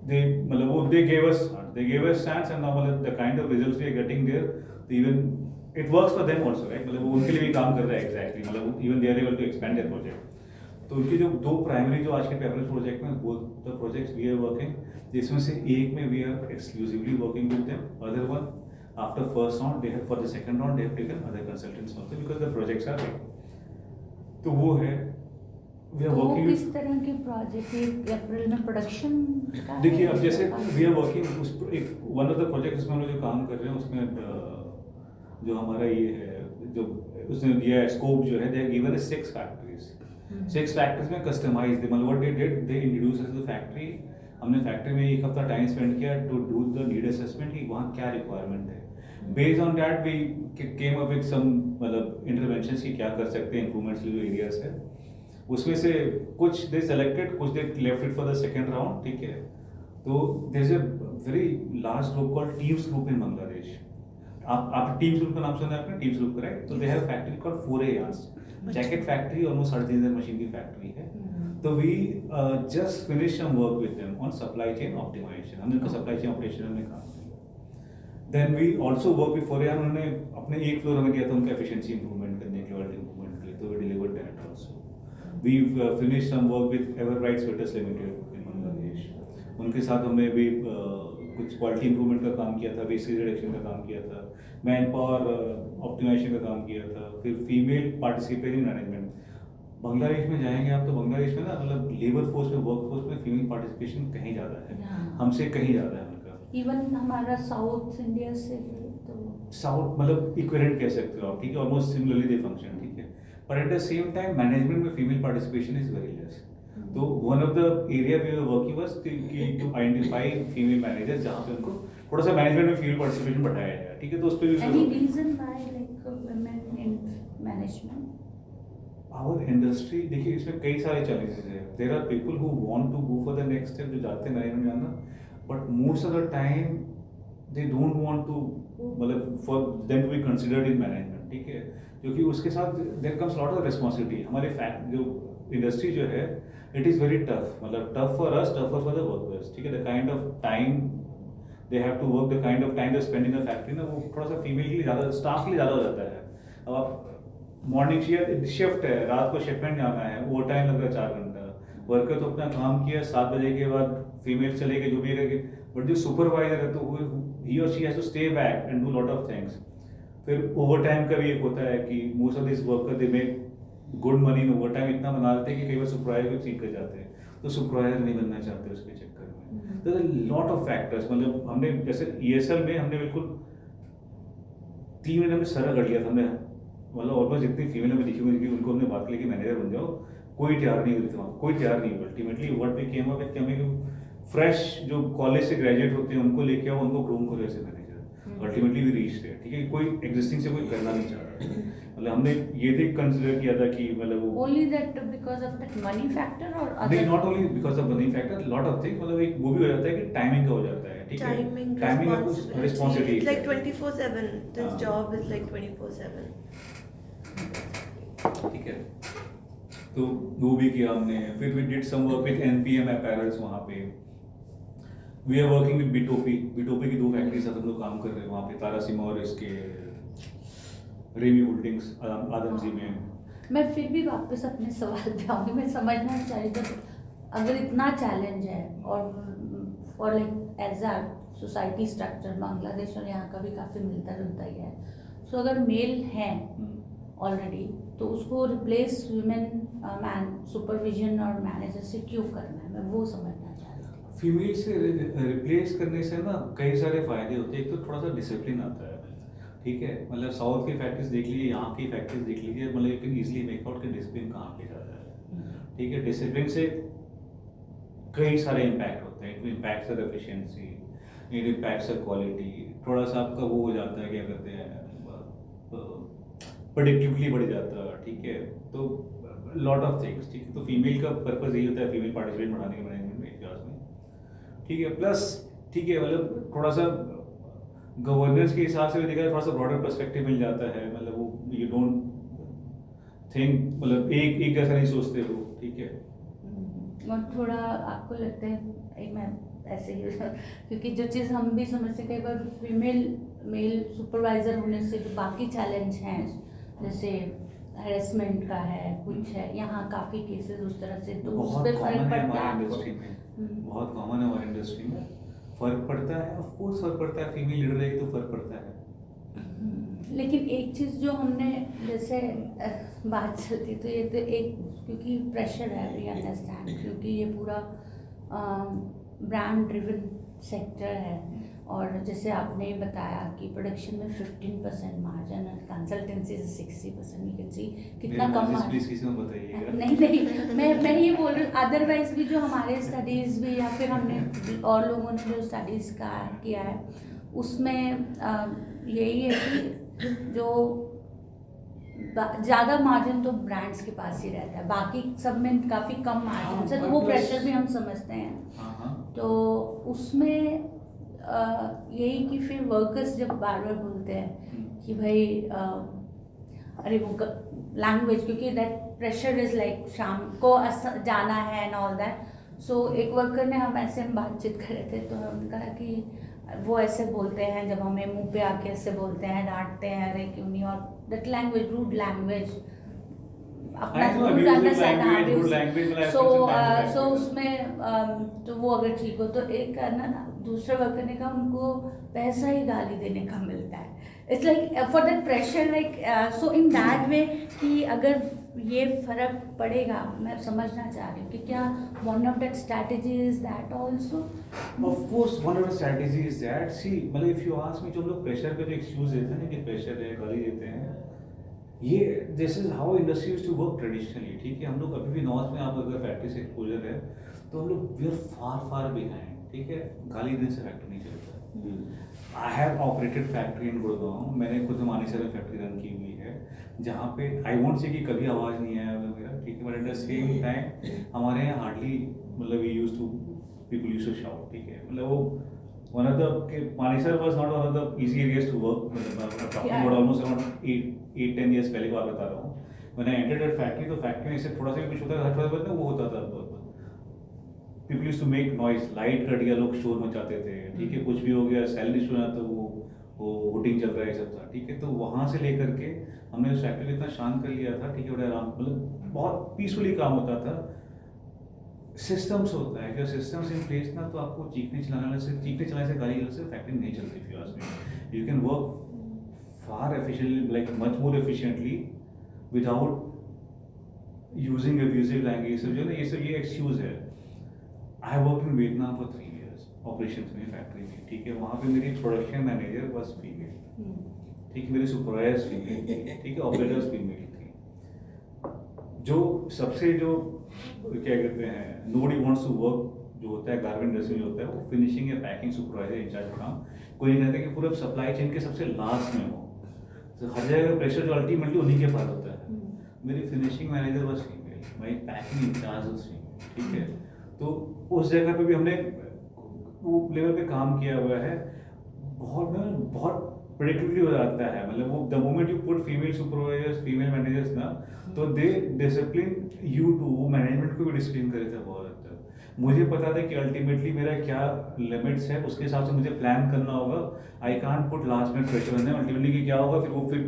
दे मतलब वो they gave us chance and now मतलब the kind of results we are getting there even it works for them also, right, मतलब वो उनके लिए भी काम कर रहा है एग्जैक्टली, मतलब even they are able to expand their project. तो उनकी जो 2 प्राइमरी जो आज के पेपरल प्रोजेक्ट में वो the projects we are working, जिसमें से एक में we are exclusively working with them, other one after first round they have for the second round they have taken other consultants also because the projects are big. तो वो है we are तो working. किस तरह के project है? अप्रैल में production का देखिए है? अब जैसे वी आर वर्किंग उस एक वन ऑफ द प्रोजेक्ट जिसमें हम लोग जो काम कर रहे हैं उसमें जो हमारा ये है जो उसने दिया है स्कोप जो है, they have given us 6 factories, 6 factories में कस्टमाइज मतलब what they did they introduce us the factory. हमने फैक्ट्री में 1 हफ्ता टाइम स्पेंड किया to do the need assessment कि वहाँ क्या रिक्वायरमेंट है। Based on that we came up with some मतलब इंटरवेंशंस की क्या कर सकते हैं, इंप्रूवमेंट्स जो एरियाज है उसमें से कुछ दे सेलेक्टेड, कुछ they left it for the second round, ठीक है। तो there is a very large group called teams group in Bangladesh. आप टीम्स ग्रुप का नाम सुना है आपने? Teams group correct? तो they have factory called 4A yarns, jacket factory almost 3,500 machine की फैक्ट्री है। तो we just finish some work with them on supply chain optimization, हमने उनका सप्लाई चेन ऑपरेशन में काम किया। Then we also work with 4A yarn, उन्होंने अपने एक फ्लोर हमें दिया था उनका एफिशिएंसी इंप्रूवमेंट करने के लिए, क्वालिटी इंप्रूवमेंट के लिए, तो we delivered that also. We finish some work with Everbright sweaters limited in Bangladesh, उनके साथ हमने भी कुछ क्वालिटी इंप्रूवमेंट का काम किया था, वेस्टेज रिडक्शन का काम किया था, मैन पावर ऑप्टिमाइजेशन का काम किया था, फिर फीमेल पार्टिसिपेटिंग मैनेजमेंट। बांग्लादेश में जाएंगे आप तो बांग्लादेश में ना मतलब लेबर फोर्स में, वर्क फोर्स में फीमेल पार्टिसिपेशन कहीं ज़्यादा है, हमसे कहीं ज़्यादा है उनका। इवन हमारा साउथ इंडिया से भी तो साउथ मतलब इक्विवेलेंट कह सकते हो आप, ठीक है, ऑलमोस्ट सिमिलरली दे फंक्शन, ठीक है, पर at the same time management में female participation is very less. तो one of the area we were working was to identify female managers जहाँ पे उनको थोड़ा सा मैनेजमेंट में फीमेल पार्टिसिपेशन बढ़ाया जाए, ठीक है। तो उस पर भी any reason why like women in management? Our industry देखिए इसमें कई सारे चैलेंजेस है। There are people who want to go for the next step, जो जाते हैं मैनेजमेंट में जाना, but most of the time they don't want to मतलब for them to be considered in management, ठीक है, क्योंकि उसके साथ there comes lot of responsibility. हमारे फैक्ट जो इंडस्ट्री जो है इट इज़ वेरी टफ, मतलब tough for us, tougher for the workers, ठीक है। The kind of time they have to work, the kind of time they spend in the factory ना, वो थोड़ा सा फीमेल के लिए ज़्यादा, स्टाफ के लिए ज़्यादा हो जाता है। अब आप मॉर्निंग शिफ्ट है, रात को शिफ्टमेंट जाना है, ओवर टाइम लग रहा है 4 घंटा, वर्कर तो अपना काम किया, 7 बजे के बाद फीमेल चले गए जो भी है, बट जो सुपरवाइजर है तो ही और she has to stay back and do lot of things. फिर ओवर टाइम का भी एक होता है कि most of this worker they make good money in overtime, इतना बना देते हैं कि कई बार सुपरवाइजर को चीट कर जाते हैं, तो सुपरवाइजर नहीं बनना चाहते उसके चक्कर में। तो लॉट ऑफ फैक्टर्स, मतलब हमने जैसे ESL में हमने बिल्कुल 3 महीने में सर रगड़ लिया था हमने, मतलब ऑलमोस्ट जितनी फीमेल में दिखी हुई थी उनको हमने बात की कि मैनेजर बन जाओ, कोई तैयार नहीं हुई थी वहाँ, कोई तैयार नहीं हुआ। Ultimately what we came up with कि हमें फ्रेश जो कॉलेज से ग्रेजुएट होते हैं उनको लेके आओ, उनको ग्रूम करो ऐसे manager. Ultimately we reach there, ठीक है, कोई एग्जिस्टिंग से कोई करना नहीं चाह रहा। मतलब हमने ये भी कंसीडर किया था कि मतलब वो only that because of that money factor और नहीं, not only because of money factor, lot of things, मतलब एक वो भी हो जाता है कि टाइमिंग का हो जाता है, ठीक है, टाइमिंग का कुछ रिस्पांसिबिलिटी It's like 24/7. This हाँ। job is like 24/7. ठीक है। तो वो भी किया हमने, फिर we did some work with NPM apparels, वहाँ पे we are working with Bitopi की 2 फैक्ट्री साथ हम लोग काम कर रहे हैं वहाँ पे, तारासिमा और इसके रेमी होल्डिंग्स आदमजी में। मैं फिर भी वापस अपने सवाल पे आऊँगी। मैं समझना चाहिए जब अगर इतना चैलेंज है और for like as a society structure Bangladesh और यहाँ का भी काफ़ी मिलता जुलता ही है, सो अगर मेल हैं ऑलरेडी तो उसको रिप्लेस वुमेन मैन सुपरविजन और मैनेजर से क्यों करना है, मैं वो समझना चाह रही हूँ। फीमेल से रिप्लेस करने से ना कई सारे फायदे होते हैं। एक तो थोड़ा सा डिसिप्लिन आता है, ठीक है, मतलब साउथ की फैक्ट्रीज देख लीजिए, यहाँ की फैक्ट्रीज देख लीजिए, मतलब you can easily make out कि डिसिप्लिन कहाँ पे जाता है। ठीक है, डिसिप्लिन से कई सारे इम्पैक्ट होते हैं। It impacts the efficiency, it impacts the quality, थोड़ा सा आपका वो हो जाता है, क्या कहते हैं, प्रेडिक्टिवली बढ़ जाता है। ठीक है, तो लॉट ऑफ थिंग्स। ठीक है, तो फीमेल का पर्पस यही होता है, फीमेल पार्टिसिपेट बढ़ाने के मैनेजमेंट में क्लास में। ठीक है, प्लस ठीक है, मतलब थोड़ा सा गवर्नेंस के हिसाब से भी देखा, थोड़ा सा ब्रॉडर पर्सपेक्टिव मिल जाता है। मतलब वो यू डोंट थिंक, मतलब एक जैसा नहीं सोचते हो। ठीक है, और थोड़ा आपको लगता है मैं ऐसे ही क्योंकि जो चीज़ हम भी समझते कई बार फीमेल मेल सुपरवाइजर होने से जो बाकी चैलेंज हैं, जैसे हैरेसमेंट का है, कुछ है, यहाँ काफ़ी केसेस उस तरह से, तो उस बहुत पर कॉमन फर्क है पड़ता है हमारी आपको? इंडस्ट्री में, बहुत कॉमन है हमारी इंडस्ट्री में। फर्क पड़ता है, ऑफ कोर्स फर्क पड़ता है, फीमेल लीडर रहेगी तो फर्क पड़ता है। लेकिन एक चीज़ जो हमने जैसे बात चलती, तो ये तो एक क्योंकि प्रेशर है, वी अंडरस्टैंड, क्योंकि ये पूरा ब्रांड ड्रिवन सेक्टर है, और जैसे आपने बताया कि प्रोडक्शन में 15% मार्जिन है, कंसल्टेंसी से 60%, यू कैन सी कितना कम प्लीज मार्जिन। किसी को बताइएगा। नहीं, मैं ये बोल रही हूँ, अदरवाइज भी जो हमारे स्टडीज़ भी, या फिर हमने और लोगों ने जो स्टडीज़ का किया है, उसमें यही है कि जो ज़्यादा मार्जिन तो ब्रांड्स के पास ही रहता है, बाकी सब में काफ़ी कम मार्जिन है, तो वो प्रेशर भी हम समझते हैं। हाँ, तो उसमें यही कि फिर वर्कर्स जब बार बार बोलते हैं कि भाई अरे वो लैंग्वेज, क्योंकि दैट प्रेशर इज लाइक शाम को जाना है एंड ऑल दैट। सो एक वर्कर ने, हम बातचीत कर रहे थे, तो हमने कहा कि वो ऐसे बोलते हैं, जब हमें मुंह पे आके ऐसे बोलते हैं, डांटते हैं, अरे क्यों नहीं, और दैट लैंग्वेज, रूड लैंग्वेज, अपना सो उसमें तो वो अगर ठीक हो, तो एक ना दूसरे वर्कर ने कहा उनको पैसा ही गाली देने का मिलता है। It's like for that pressure, like so in that way कि अगर ये फर्क पड़ेगा, मैं समझना चाह रही हूँ कि क्या one of that strategy is that also? Of course one of the strategy is that, see मतलब इफ यू आस्क मी, जो हम लोग प्रेशर पे जो एक्सक्यूज देते हैं ना कि प्रेशर है, गाली देते हैं, ये this is how industry used to work traditionally. ठीक है, हम लोग अभी भी नॉर्थ में, आप अगर फैक्ट्री से एक्सपोजर है तो हम लोग वी आर फार बिहाइंड। ठीक है, गाली देने से फैक्ट्री नहीं चलता। I have operated factory in Gurgaon, मैंने खुद मानेसर में फैक्ट्री रन की हुई है, जहाँ पे आई वोंट से कि कभी आवाज़ नहीं आया वगैरह। ठीक है, but at the same time हमारे यहाँ हार्डली, मतलब we used to, people used to shout. ठीक है, मतलब वो one of the Manesar was not one of the easy areas to work. मतलब talking about almost around 8-10 years पहले की बात बता रहा हूँ। When I entered that factory, तो फैक्ट्री में से थोड़ा सा भी कुछ होता था, थोड़ा बहुत ना वो होता था, people used to make noise, light cut गया, लोग शोर मचाते थे। ठीक है, कुछ भी हो गया, सैलरी सुना तो वो वोटिंग चल रहा है, सब था। ठीक है, तो वहाँ से लेकर के हमने उस फैक्ट्री को इतना शांत कर लिया था। ठीक है, बड़ा आराम, मतलब बहुत पीसफुली काम होता था। सिस्टम्स होता है, अगर सिस्टम्स इन प्लेस ना, तो आपको चीखने चलाने से गाली से फैक्ट्री नहीं चलती। फिर में you can work far efficiently, like much more efficiently without using abusive language. जो ना ये एक्सक्यूज है। I work in Vietnam for 3 years operations में, फैक्ट्री में। ठीक है, वहाँ पे मेरी प्रोडक्शन मैनेजर बस फीमेल। ठीक है, मेरे सुपरवाइजर फीमेल थी। ठीक है, ऑपरेटर्स फीमेल थी। जो सबसे जो क्या कहते हैं, नोबडी वांट्स टू वर्क, जो होता है गारमेंट इंडस्ट्री में होता है, वो फिनिशिंग या पैकिंग सुपरवाइजर इंचार्ज काम। कोई नहीं कहता कि पूरा सप्लाई चेन के सबसे लास्ट में हो, तो हर जगह प्रेशर जो अल्टीमेटली उन्हीं के पास होता है। मेरी finishing manager was female, my packing incharge was female. ठीक है, तो उस जगह पे भी हमने वो लेवल पे काम किया हुआ है। बहुत प्रेडिक्टिवली हो जाता है, मतलब वो the moment you put female supervisors, female managers ना, तो दे डिसिप्लिन यू टू, वो मैनेजमेंट को भी डिसिप्लिन करे थे बहुत हद तक। मुझे पता था कि अल्टीमेटली मेरा क्या लिमिट्स है, उसके हिसाब से मुझे प्लान करना होगा। I can't put last minute pressure on them, ultimately कि क्या होगा, फिर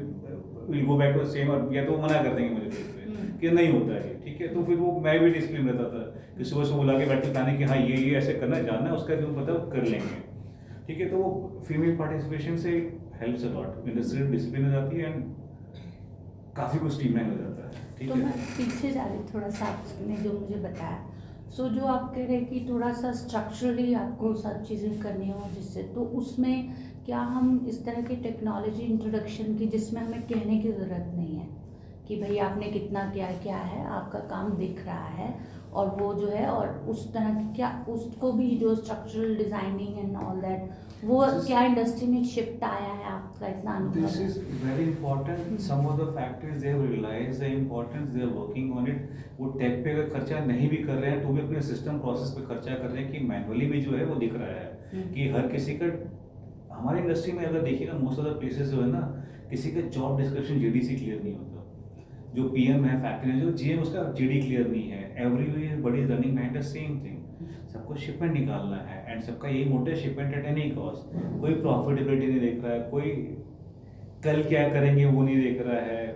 will go back to the same, और या तो वो मना कर देंगे मुझे फिर कि नहीं होता है। ठीक है, तो फिर वो मैं भी डिसिप्लिन रहता था कि सुबह सुबह बुला के बैठ के कि हाँ ये ऐसे करना, जानना है, उसका जो पता कर लेंगे। ठीक है, तो वो फीमेल पार्टिसिपेशन से helps a lot, industry discipline हो जाती है एंड काफ़ी कुछ स्ट्रीमलाइन हो जाता है। ठीक तो है, मैं पीछे जा रही थोड़ा सा, आपने जो मुझे बताया, सो जो आप कह रहे हैं कि थोड़ा सा स्ट्रक्चरली आपको सब चीज़ें करनी हो जिससे, तो उसमें क्या हम इस तरह की टेक्नोलॉजी इंट्रोडक्शन की जिसमें हमें कहने की ज़रूरत नहीं है कि भाई आपने कितना क्या क्या है, आपका काम दिख रहा है, और वो जो है, और उस तरह की क्या उसको भी जो structural designing and all that, वो क्या इंडस्ट्री में शिफ्ट आया है आपका इतना अनुभव This है? is very important. Some of the factories they have realized the importance. They are working on it. वो टेक पे अगर खर्चा नहीं भी कर रहे हैं तो भी अपने सिस्टम प्रोसेस पे खर्चा कर रहे हैं कि मैनुअली भी जो है वो दिख रहा है कि हर किसी का, हमारी इंडस्ट्री में अगर देखिएगा मोस्ट ऑफ द प्लेसेस जो है ना, किसी का जॉब डिस्क्रिप्शन जीडीसी क्लियर नहीं होता। जो पीएम है फैक्ट्री में, जो जीएम, उसका जीडी क्लियर नहीं है। Everybody is running behind the same thing. सबको शिपमेंट निकालना है एंड सबका यही motive shipment at any cost. कोई प्रॉफिटेबिलिटी नहीं देख रहा है, कोई कल क्या करेंगे वो नहीं देख रहा है,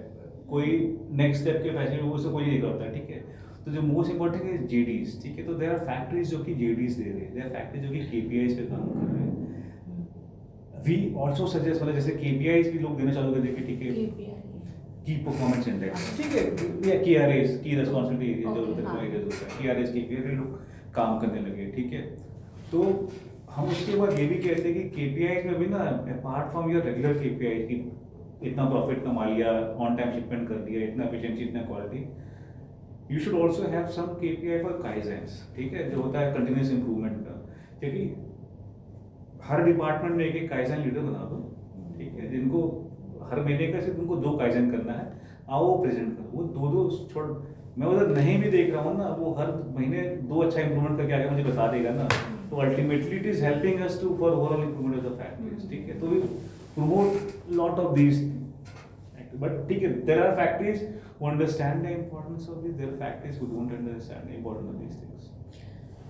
कोई नेक्स्ट स्टेप के फैसले वो सब कोई नहीं देख रहा है, ठीक है। तो जो मोस्ट इंपॉर्टेंट है जेडीज, ठीक है। तो देयर आर फैक्ट्रीज जो कि जेडीज दे रहे हैं, देयर आर फैक्ट्रीज जो कि केपीआईज पे काम कर रहे हैं। वी आल्सो सजेस्ट, मतलब जैसे केपीआईज भी लोग देना चालू कर देंगे, ठीक है, की परफॉर्मेंस इंडेक्स, ठीक है, या कीआरएस की रिस्पांसिबिलिटी जो होता है, कीआरएस केपीआई लोग काम करने लगे, ठीक है। तो हम उसके बाद ये भी कहते हैं कि केपीआई में भी ना, apart from your regular KPI की इतना प्रॉफिट कमा लिया, ऑन टाइम शिपमेंट कर दिया, इतना एफिशिएंसी, इतना quality, you should also have some KPI for kaizens, ठीक है, जो होता है कंटिन्यूअस इंप्रूवमेंट का। क्योंकि हर डिपार्टमेंट में एक काइजन लीडर बना दो, ठीक है, जिनको हर महीने का सिर्फ उनको 2 काइजन करना है, आओ वो प्रेजेंट करो। वो 2 छोड़, मैं उधर नहीं भी देख रहा हूँ ना, वो हर महीने 2 अच्छा इंप्रूवमेंट करके आगे मुझे बता देगा ना, तो ultimately it is helping us to for overall improvement of the factories, ठीक है। तो we promote lot of these, but ठीक है, there are factories who understand the importance of this, there are factories who don't understand the importance of these things.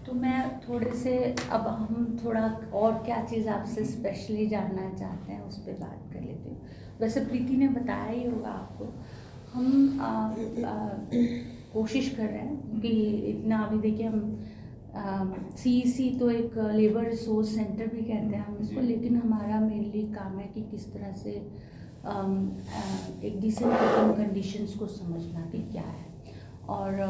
तो मैं थोड़े से, अब हम थोड़ा और क्या चीज़ आपसे स्पेशली जानना चाहते हैं उस पर बात कर लेते हैं। वैसे प्रीति ने बताया ही होगा आपको, हम कोशिश कर रहे हैं कि इतना, अभी देखिए हम सीईसी तो एक लेबर रिसोर्स सेंटर भी कहते हैं हम इसको, लेकिन हमारा मेनली काम है कि किस तरह से एक डिसेंट वर्किंग कंडीशंस को समझना कि क्या है, और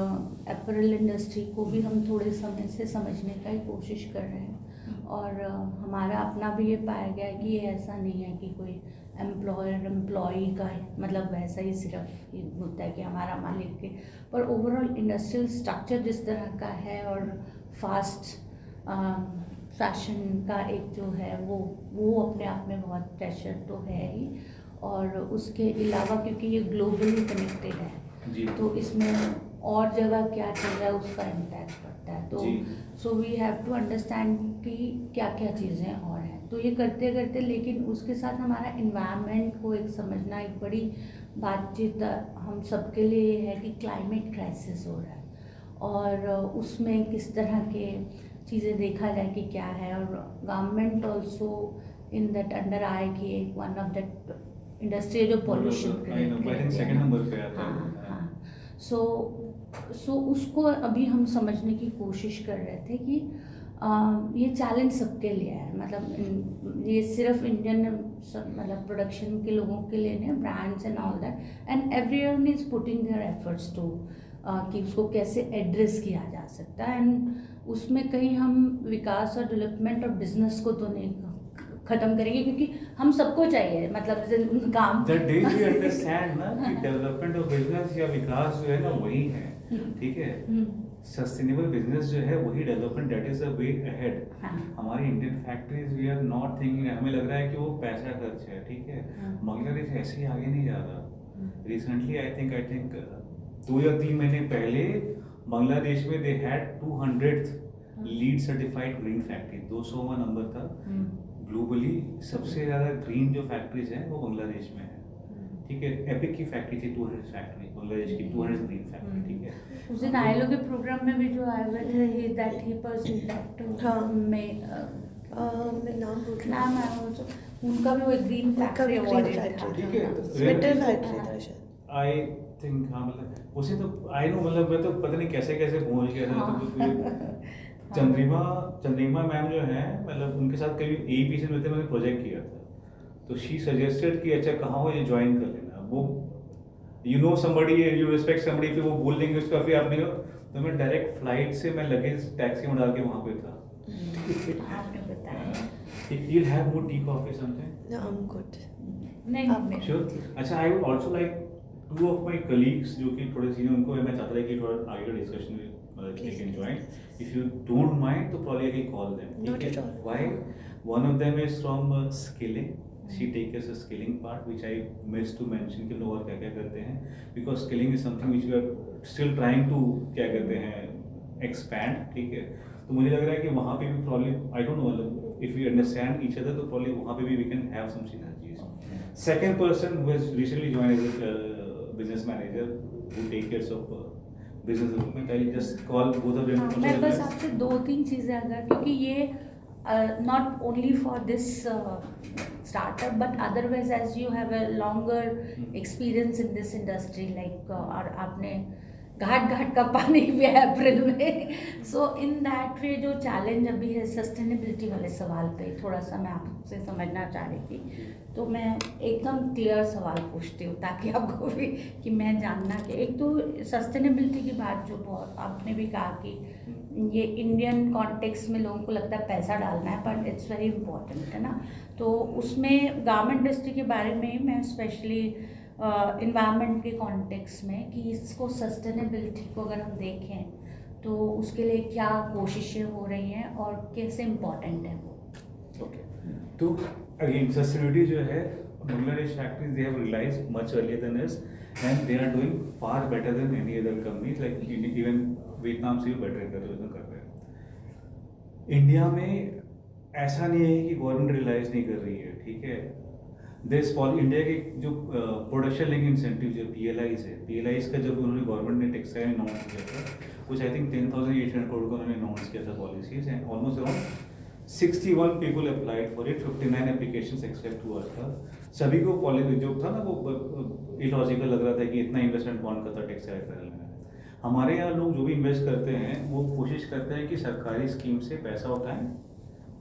अपैरल इंडस्ट्री को भी हम थोड़े समय से समझने का ही कोशिश कर रहे हैं। और हमारा अपना भी ये पाया गया है कि ये ऐसा नहीं है कि कोई एम्प्लॉयर एम्प्लॉई का मतलब वैसा ही सिर्फ होता है कि हमारा मालिक के, पर ओवरऑल इंडस्ट्रियल स्ट्रक्चर जिस तरह का है और फास्ट फैशन का एक जो है वो अपने आप में बहुत प्रेशर तो है ही, और उसके अलावा क्योंकि ये ग्लोबली कनेक्टेड है तो इसमें और जगह क्या चल रहा है उसका इम्पैक्ट पड़ता है। तो so we have to understand कि क्या क्या चीज़ें और हैं। तो ये करते करते, लेकिन उसके साथ हमारा इन्वायरमेंट को एक समझना एक बड़ी बातचीत हम सबके लिए ये है कि क्लाइमेट क्राइसिस हो रहा है, और उसमें किस तरह के चीज़ें देखा जाए कि क्या है, और government also in that under आए कि एक वन ऑफ दैट इंडस्ट्री जो पॉल्यूशन सेकंड नंबर पे आता है। हाँ, सो उसको अभी हम समझने की कोशिश कर रहे थे कि ये चैलेंज सबके लिए है, मतलब ये सिर्फ इंडियन मतलब प्रोडक्शन के लोगों के लिए नहीं, brands and all that, and everyone is putting their efforts to कि उसको कैसे एड्रेस किया जा सकता है। एंड उसमें कहीं हम विकास और डेवलपमेंट और बिजनेस को तो नहीं खत्म करेंगे, क्योंकि हम सबको चाहिए, मतलब काम The day we understand ना कि डेवलपमेंट ऑफ बिजनेस या विकास जो है ना वही है, ठीक है, सस्टेनेबल बिजनेस जो है वही development, that is the way ahead. हमारी Indian factories we are not thinking, हमें लग रहा है कि वो पैसा खर्च है, ठीक है, बांग्लादेश ऐसे ही आगे नहीं जा रहा। रिसेंटली आई थिंक 2 या 3 महीने पहले बांग्लादेश में they had 200th LEED certified green factory, 200वां नंबर था ग्लोबली। सबसे ज़्यादा ग्रीन जो फैक्ट्रीज हैं वो बांग्लादेश में है, ठीक है। एपिक की फैक्ट्री थी 200 फैक्ट्री, बांग्लादेश की 200 ग्रीन फैक्ट्री, ठीक है। उस दिन आईएलओ के प्रोग्राम में भी जो आए हुए थे ही पर्सन में मैं नाम भूल रही नाम आया वो जो उनका भी वो ग्रीन फैक्ट्री ग्रीन ठीक है, स्वेटर फैक्ट्री था शायद। आई थिंक, हाँ, मतलब उसी तो आई नो, मतलब मैं तो पता नहीं कैसे कैसे पहुंच गया था। तो चंद्रिमा मैम जो है, मतलब उनके साथ कभी एईपी से मिलते मैंने प्रोजेक्ट किया था, तो शी सजेस्टेड कि अच्छा कहाँ हो, ये ज्वाइन कर लेना। वो you know somebody, you respect somebody, फिर वो बोल देंगे उसका, फिर आप नहीं हो, तो मैं डायरेक्ट फ्लाइट से मैं लगेज टैक्सी में डाल के वहाँ पे था. आपने बताया. You'll have more tea, coffee, something? No, I'm good. नहीं आप मैं Sure. अच्छा, I would also like two of my colleagues जो कि थोड़े सीनियर, उनको मैं चाहता था कि थोड़ा आगे का डिस्कशन मतलब they can join. If you don't mind, तो probably I can call them. Not at all. Why? One of them is from skilling. She takes care of the skilling part, which I missed to mention कि लोग और क्या क्या करते हैं. Because skilling is something which we are still trying to क्या कहते हैं expand. ठीक है. तो मुझे लग रहा है कि वहाँ पे भी probably I don't know if we understand each other तो probably वहाँ पे भी we can have some synergies. Second person who has recently joined as a business manager who take care of business development. I'll just call both of them. हाँ, मैं बस आपसे 2-3 चीज़ें अगर, क्योंकि ये not only for this startup but otherwise as you have a longer experience in this industry like और आपने घाट का पानी भी है अप्रैल में. सो इन दैट वे जो चैलेंज अभी है सस्टेनेबिलिटी वाले सवाल पे थोड़ा सा मैं आपसे समझना चाह रही थी. तो मैं एकदम क्लियर सवाल पूछती हूँ ताकि आपको भी कि मैं जानना कि एक तो सस्टेनेबिलिटी की बात जो बहुत आपने भी कहा कि ये इंडियन कॉन्टेक्स्ट में लोगों को लगता है पैसा डालना है पर इट्स वेरी इंपॉर्टेंट है ना. तो उसमें गारमेंट इंडस्ट्री के बारे में मैं स्पेशली इन्वायरमेंट के कॉन्टेक्स्ट में कि इसको सस्टेनेबिलिटी को अगर हम देखें तो उसके लिए क्या कोशिशें हो रही हैं और कैसे इम्पोर्टेंट है वो. Okay. तो अगेन सस्टेनेबिलिटी जो है Bangladesh factories they have realized much earlier than us and they are doing far better than any other companies like even Vietnam से भी बेटर कर रहे हैं. इंडिया में ऐसा नहीं है कि गवर्नमेंट रियलाइज नहीं कर रही है. ठीक है. दिस इंडिया के जो प्रोडक्शन लिंक इंसेंटिव जो PLIs है, PLIs का जब उन्होंने गवर्नमेंट ने टेक्सटाइल अनाउंस किया था कुछ आई थिंक 10,800 करोड़ का उन्होंने अनाउंस किया था policies and almost around 61 people applied for it. 59 applications accept हुआ था. सभी को पॉलिसी जो था ना वो इलॉजिकल लग रहा था कि इतना इन्वेस्टमेंट कौन करता टेक्सटाइल अपैरल में. हमारे यहाँ लोग जो भी इन्वेस्ट करते हैं वो कोशिश करते हैं कि सरकारी स्कीम से पैसा उठाएं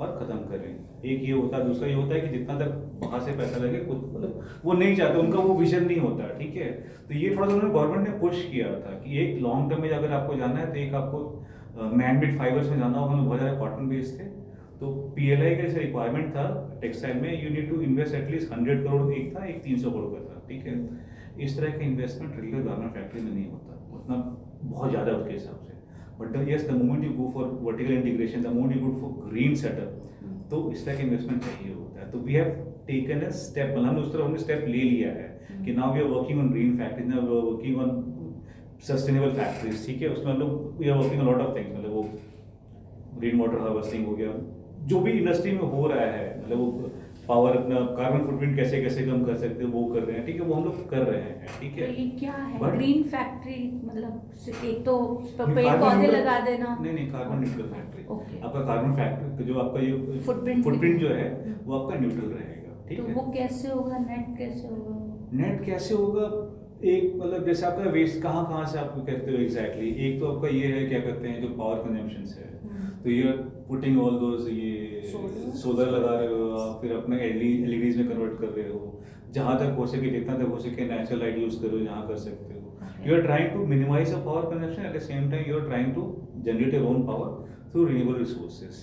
और ख़त्म करें. एक ये होता है. दूसरा ये होता है कि जितना तक वहाँ से पैसा लगे कुछ मतलब वो नहीं चाहते, उनका वो विजन नहीं होता. ठीक है. तो ये थोड़ा सा उन्होंने गवर्नमेंट ने पुश किया था कि एक लॉन्ग टर्म में अगर आपको जाना है तो एक आपको मैन मेड फाइबर्स में जाना होगा. हम बहुत ज़्यादा कॉटन बेस्ड थे तो PLI का जैसे रिक्वायरमेंट था टेक्सटाइल में you need to invest at least 100 crore. एक था, एक 300 करोड़ का था. ठीक है. इस तरह का इन्वेस्टमेंट रेगुलर गारमेंट फैक्ट्री में नहीं होता उतना, बहुत ज़्यादा उसके हिसाब से. But yes, the moment you go for vertical integration, the moment you go for green setup, तो इस तरह का इन्वेस्टमेंट चाहिए होता है. तो we have taken a step, मतलब हमने उस तरह हमने स्टेप ले लिया है कि now we are working on green factories, now we are working on sustainable factories. ठीक है. उसमें हम लोग we are working on lot of things. मतलब वो ग्रीन वाटर हार्वेस्टिंग हो गया, जो भी इंडस्ट्री में हो रहा है, मतलब वो पावर अपना कार्बन फुटप्रिंट कैसे कैसे कम कर सकते हैं वो कर रहे हैं. ठीक है. वो हम लोग कर रहे हैं. ठीक तो है. ये क्या है But- ग्रीन फैक्ट्री मतलब एक तो पेड़ कार्बन पौधे न्यूट्रल- लगा देना. नहीं कार्बन न्यूट्रल फैक्ट्री. Okay. आपका कार्बन फैक्ट्री जो आपका ये Footprint जो है वो आपका न्यूट्रल रहेगा. ठीक तो है. वो कैसे होगा, नेट कैसे होगा? नेट कैसे होगा? एक मतलब जैसे आपका वेस्ट कहाँ से आप कहते हो एग्जैक्टली. एक तो आपका ये है क्या कहते हैं जो पावर कंजम्पशन है, तो ये पुटिंग ऑल दोज ये सोलर लगा रहे हो आप, फिर अपने LEDs में कन्वर्ट कर रहे हो. जहाँ तक हो सके जितना तक हो सके नेचुरल लाइट यूज करो जहाँ कर सकते हो. You are trying to minimize the power consumption at the same time you are trying to generate your own power through renewable resources.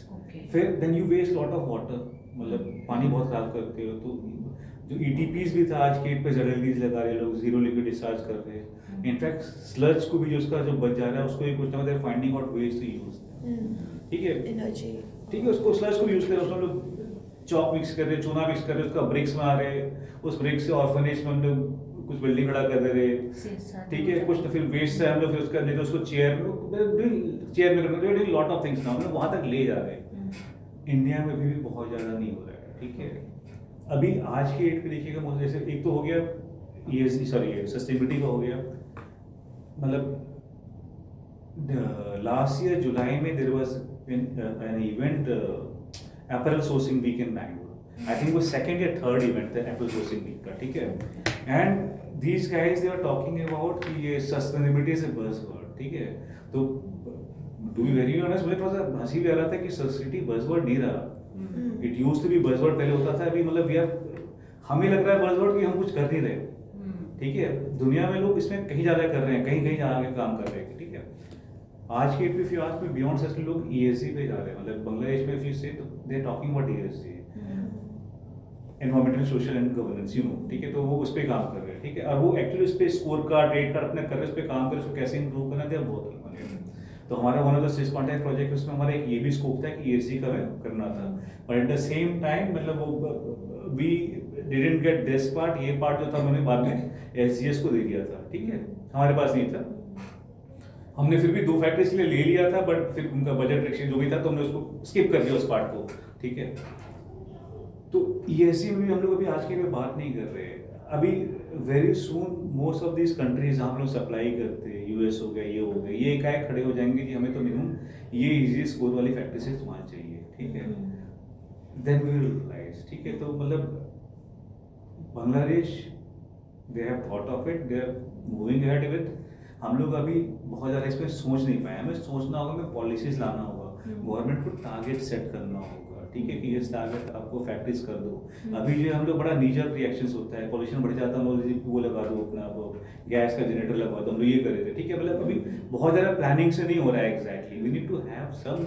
फिर then you waste lot of water, मतलब पानी बहुत खराब करते हो. तो जो ETPs भी था आज के डेट पे ZLDs लगा रहे लोग, जीरो लिक्विड डिस्चार्ज कर रहे हैं. इनफैक्ट स्लज को भी जो उसका जो बच जा रहा है उसको भी कुछ ना कुछ finding out ways to use. ठीक है. एनर्जी. ठीक है. उसको स्लज को यूज कर रहे हैं, उसमें लोग चॉक मिक्स कर रहे हैं, चूना मिक्स कर रहे हैं, उसका ब्रिक्स बना रहे हैं. उस ब्रिक्स से ऑर्फनेज में हम लोग कुछ बिल्डिंग खड़ा कर दे रहे हैं. ठीक है. कुछ तो फिर वेस्ट से हम लोग फिर उसका नहीं तो उसको चेयर में कर लॉट ऑफ थिंग्स ना हम लोग वहाँ तक ले जा रहे हैं. इंडिया में भी बहुत ज़्यादा नहीं हो रहा है. ठीक है. अभी आज की डेट पे देखिएगा मुझे जैसे एक तो हो गया ये सस्टेनेबिलिटी का हो गया. मतलब लास्ट ईयर जुलाई में there was an event apparel sourcing week in Bangalore. I think वो सेकंड या थर्ड इवेंट था एपरल सोर्सिंग वीक का. ठीक है. And these guys they are talking about कि ये सस्टेनेबिलिटी इज अ बज़वर्ड. ठीक है. तो टू बी वेरी ऑनेस्ट मुझे थोड़ा सा हंसी भी आ रहा था कि सस्टेनिटी बज़वर्ड नहीं रहा. It used to be buzzword पहले होता था. अभी मतलब यार हमें लग रहा है बज़वर्ड कि हम कुछ कर नहीं रहे. ठीक है. दुनिया में लोग इसमें कहीं ज़्यादा कर रहे हैं, कहीं आगे काम कर रहे हैं. ठीक है. आज के if you ask me beyond sustainable लोग ESG पे जा रहे हैं, मतलब बांग्लादेश में इफ यू से तो they are talking about ESG, environmental social and governance, you know, ठीक है, तो वो उस पर काम कर रहे हैं, ठीक है, और वो एक्चुअली उस पर स्कोर कार्ड रेट कार्ड अपने कर रहे हैं, उस पर काम कर रहे हैं, उसको कैसे इंप्रूव करना है बहुत तो हमारा one of the six contact project उसमें हमारा एक ये भी स्कोप था कि ESG का करना था, but at the same time मतलब वो we didn't get this part, ये पार्ट जो था उन्होंने बाद में SGS को दे दिया था, ठीक है, हमारे पास नहीं था, हमने फिर भी 2 फैक्ट्रीज के लिए ले लिया था, बट फिर उनका बजट रिस्ट्रिक्शन जो भी था तो हमने उसको स्किप कर दिया उस पार्ट को, ठीक है। तो ESG में भी हम लोग अभी आज के लिए बात नहीं कर रहे हैं, अभी very soon most of this countries जहाँ हम लोग सप्लाई करते हैं, US हो गया, ये हो गया, ये एकाएक खड़े हो जाएंगे कि हमें तो मिनिमम ये ESG स्कोर वाली फैक्ट्री से सामान चाहिए, ठीक है, देन वी विल रियलाइज, ठीक है, तो मतलब Bangladesh they have thought of it, they are moving ahead with, हम लोग अभी बहुत ज़्यादा इसमें सोच नहीं पाए, हमें सोचना होगा, हमें पॉलिसीज लाना होगा, गवर्नमेंट को टारगेट सेट करना होगा, ठीक है, कि इस टारगेट आपको फैक्ट्रीज कर दो। अभी जो हम लोग बड़ा नीजर रिएक्शंस होता है, पॉल्यूशन बढ़ जाता है, वो लगा दो अपना, वो गैस का जनरेटर लगवा दो, हम लोग ये करे थे, ठीक है, मतलब अभी बहुत ज़्यादा प्लानिंग से नहीं हो रहा है exactly, we need to have some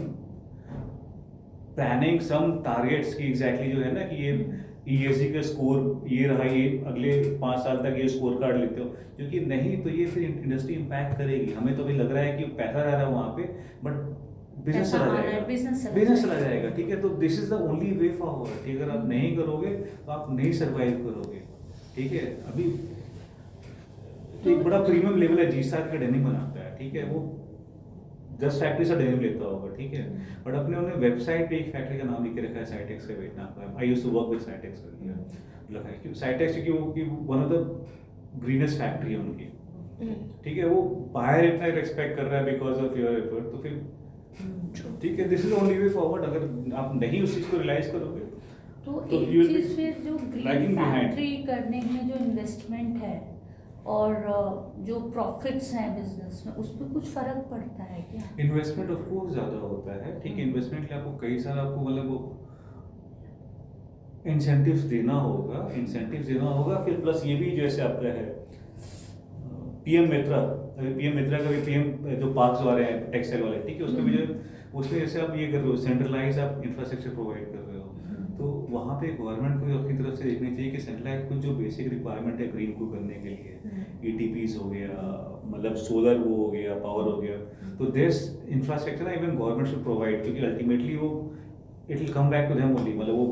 planning, some targets की एग्जैक्टली जो है ना कि ये ESG का स्कोर ये रहा, ये अगले 5 साल तक ये स्कोर कार्ड लेते हो, क्योंकि नहीं तो ये फिर इंडस्ट्री इम्पैक्ट करेगी, हमें तो अभी लग रहा है कि पैसा जा रहा है वहाँ पे, बट बिजनेस चला जाएगा, बिजनेस चला जाएगा, ठीक है, तो this is the only way forward, अगर आप नहीं करोगे तो आप नहीं सर्वाइव करोगे, ठीक है। अभी एक बड़ा प्रीमियम लेवल है G7 का डेनिम बनाता है, ठीक है, वो 10 फैक्ट्री से डेनिम लेता होगा, ठीक है, बट अपने उन्होंने वेबसाइट पे एक फैक्ट्री का नाम लिख के रखा है साइटेक्स का वियतनाम का, I used to work with Saitex लिखा है कि साइटेक्स की one of the greenest factory है उनकी, ठीक है, वो बाहर इतना रिस्पेक्ट कर रहा है बिकॉज ऑफ योर एफर्ट, तो फिर ठीक है, this is only way forward, अगर आप नहीं उस चीज को रियलाइज करोगे तो एक चीज फिर जो ग्रीन फैक्ट्री करने में जो इन्वेस्टमेंट है और जो प्रॉफिट्स हैं बिजनेस में, उस पर कुछ फर्क पड़ता है क्या? इन्वेस्टमेंट ऑफ कोर्स ज़्यादा होता है, ठीक है, इन्वेस्टमेंट के लिए आपको कई सारा आपको मतलब वो इंसेंटिव्स देना होगा, फिर प्लस ये भी जैसे आपका है PM मित्रा, अभी PM मित्रा का भी PM जो पार्क्स वाले हैं टेक्सटाइल वाले, ठीक है, उसमें भी जो उसमें जैसे आप ये कर रहे हो सेंट्रलाइज आप इंफ्रास्ट्रक्चर प्रोवाइड कर रहे हो, तो वहाँ पे गवर्नमेंट को अपनी तरफ से देखनी चाहिए कि सेंट्रलाइज कुछ जो बेसिक रिक्वायरमेंट है ग्रीन को करने के लिए, ETPs हो गया, मतलब सोलर वो हो गया, पावर हो गया, तो दिस इंफ्रास्ट्रक्चर ना इवन गवर्नमेंट शुड प्रोवाइड, क्योंकि अल्टीमेटली वो it will come back to them only, मतलब वो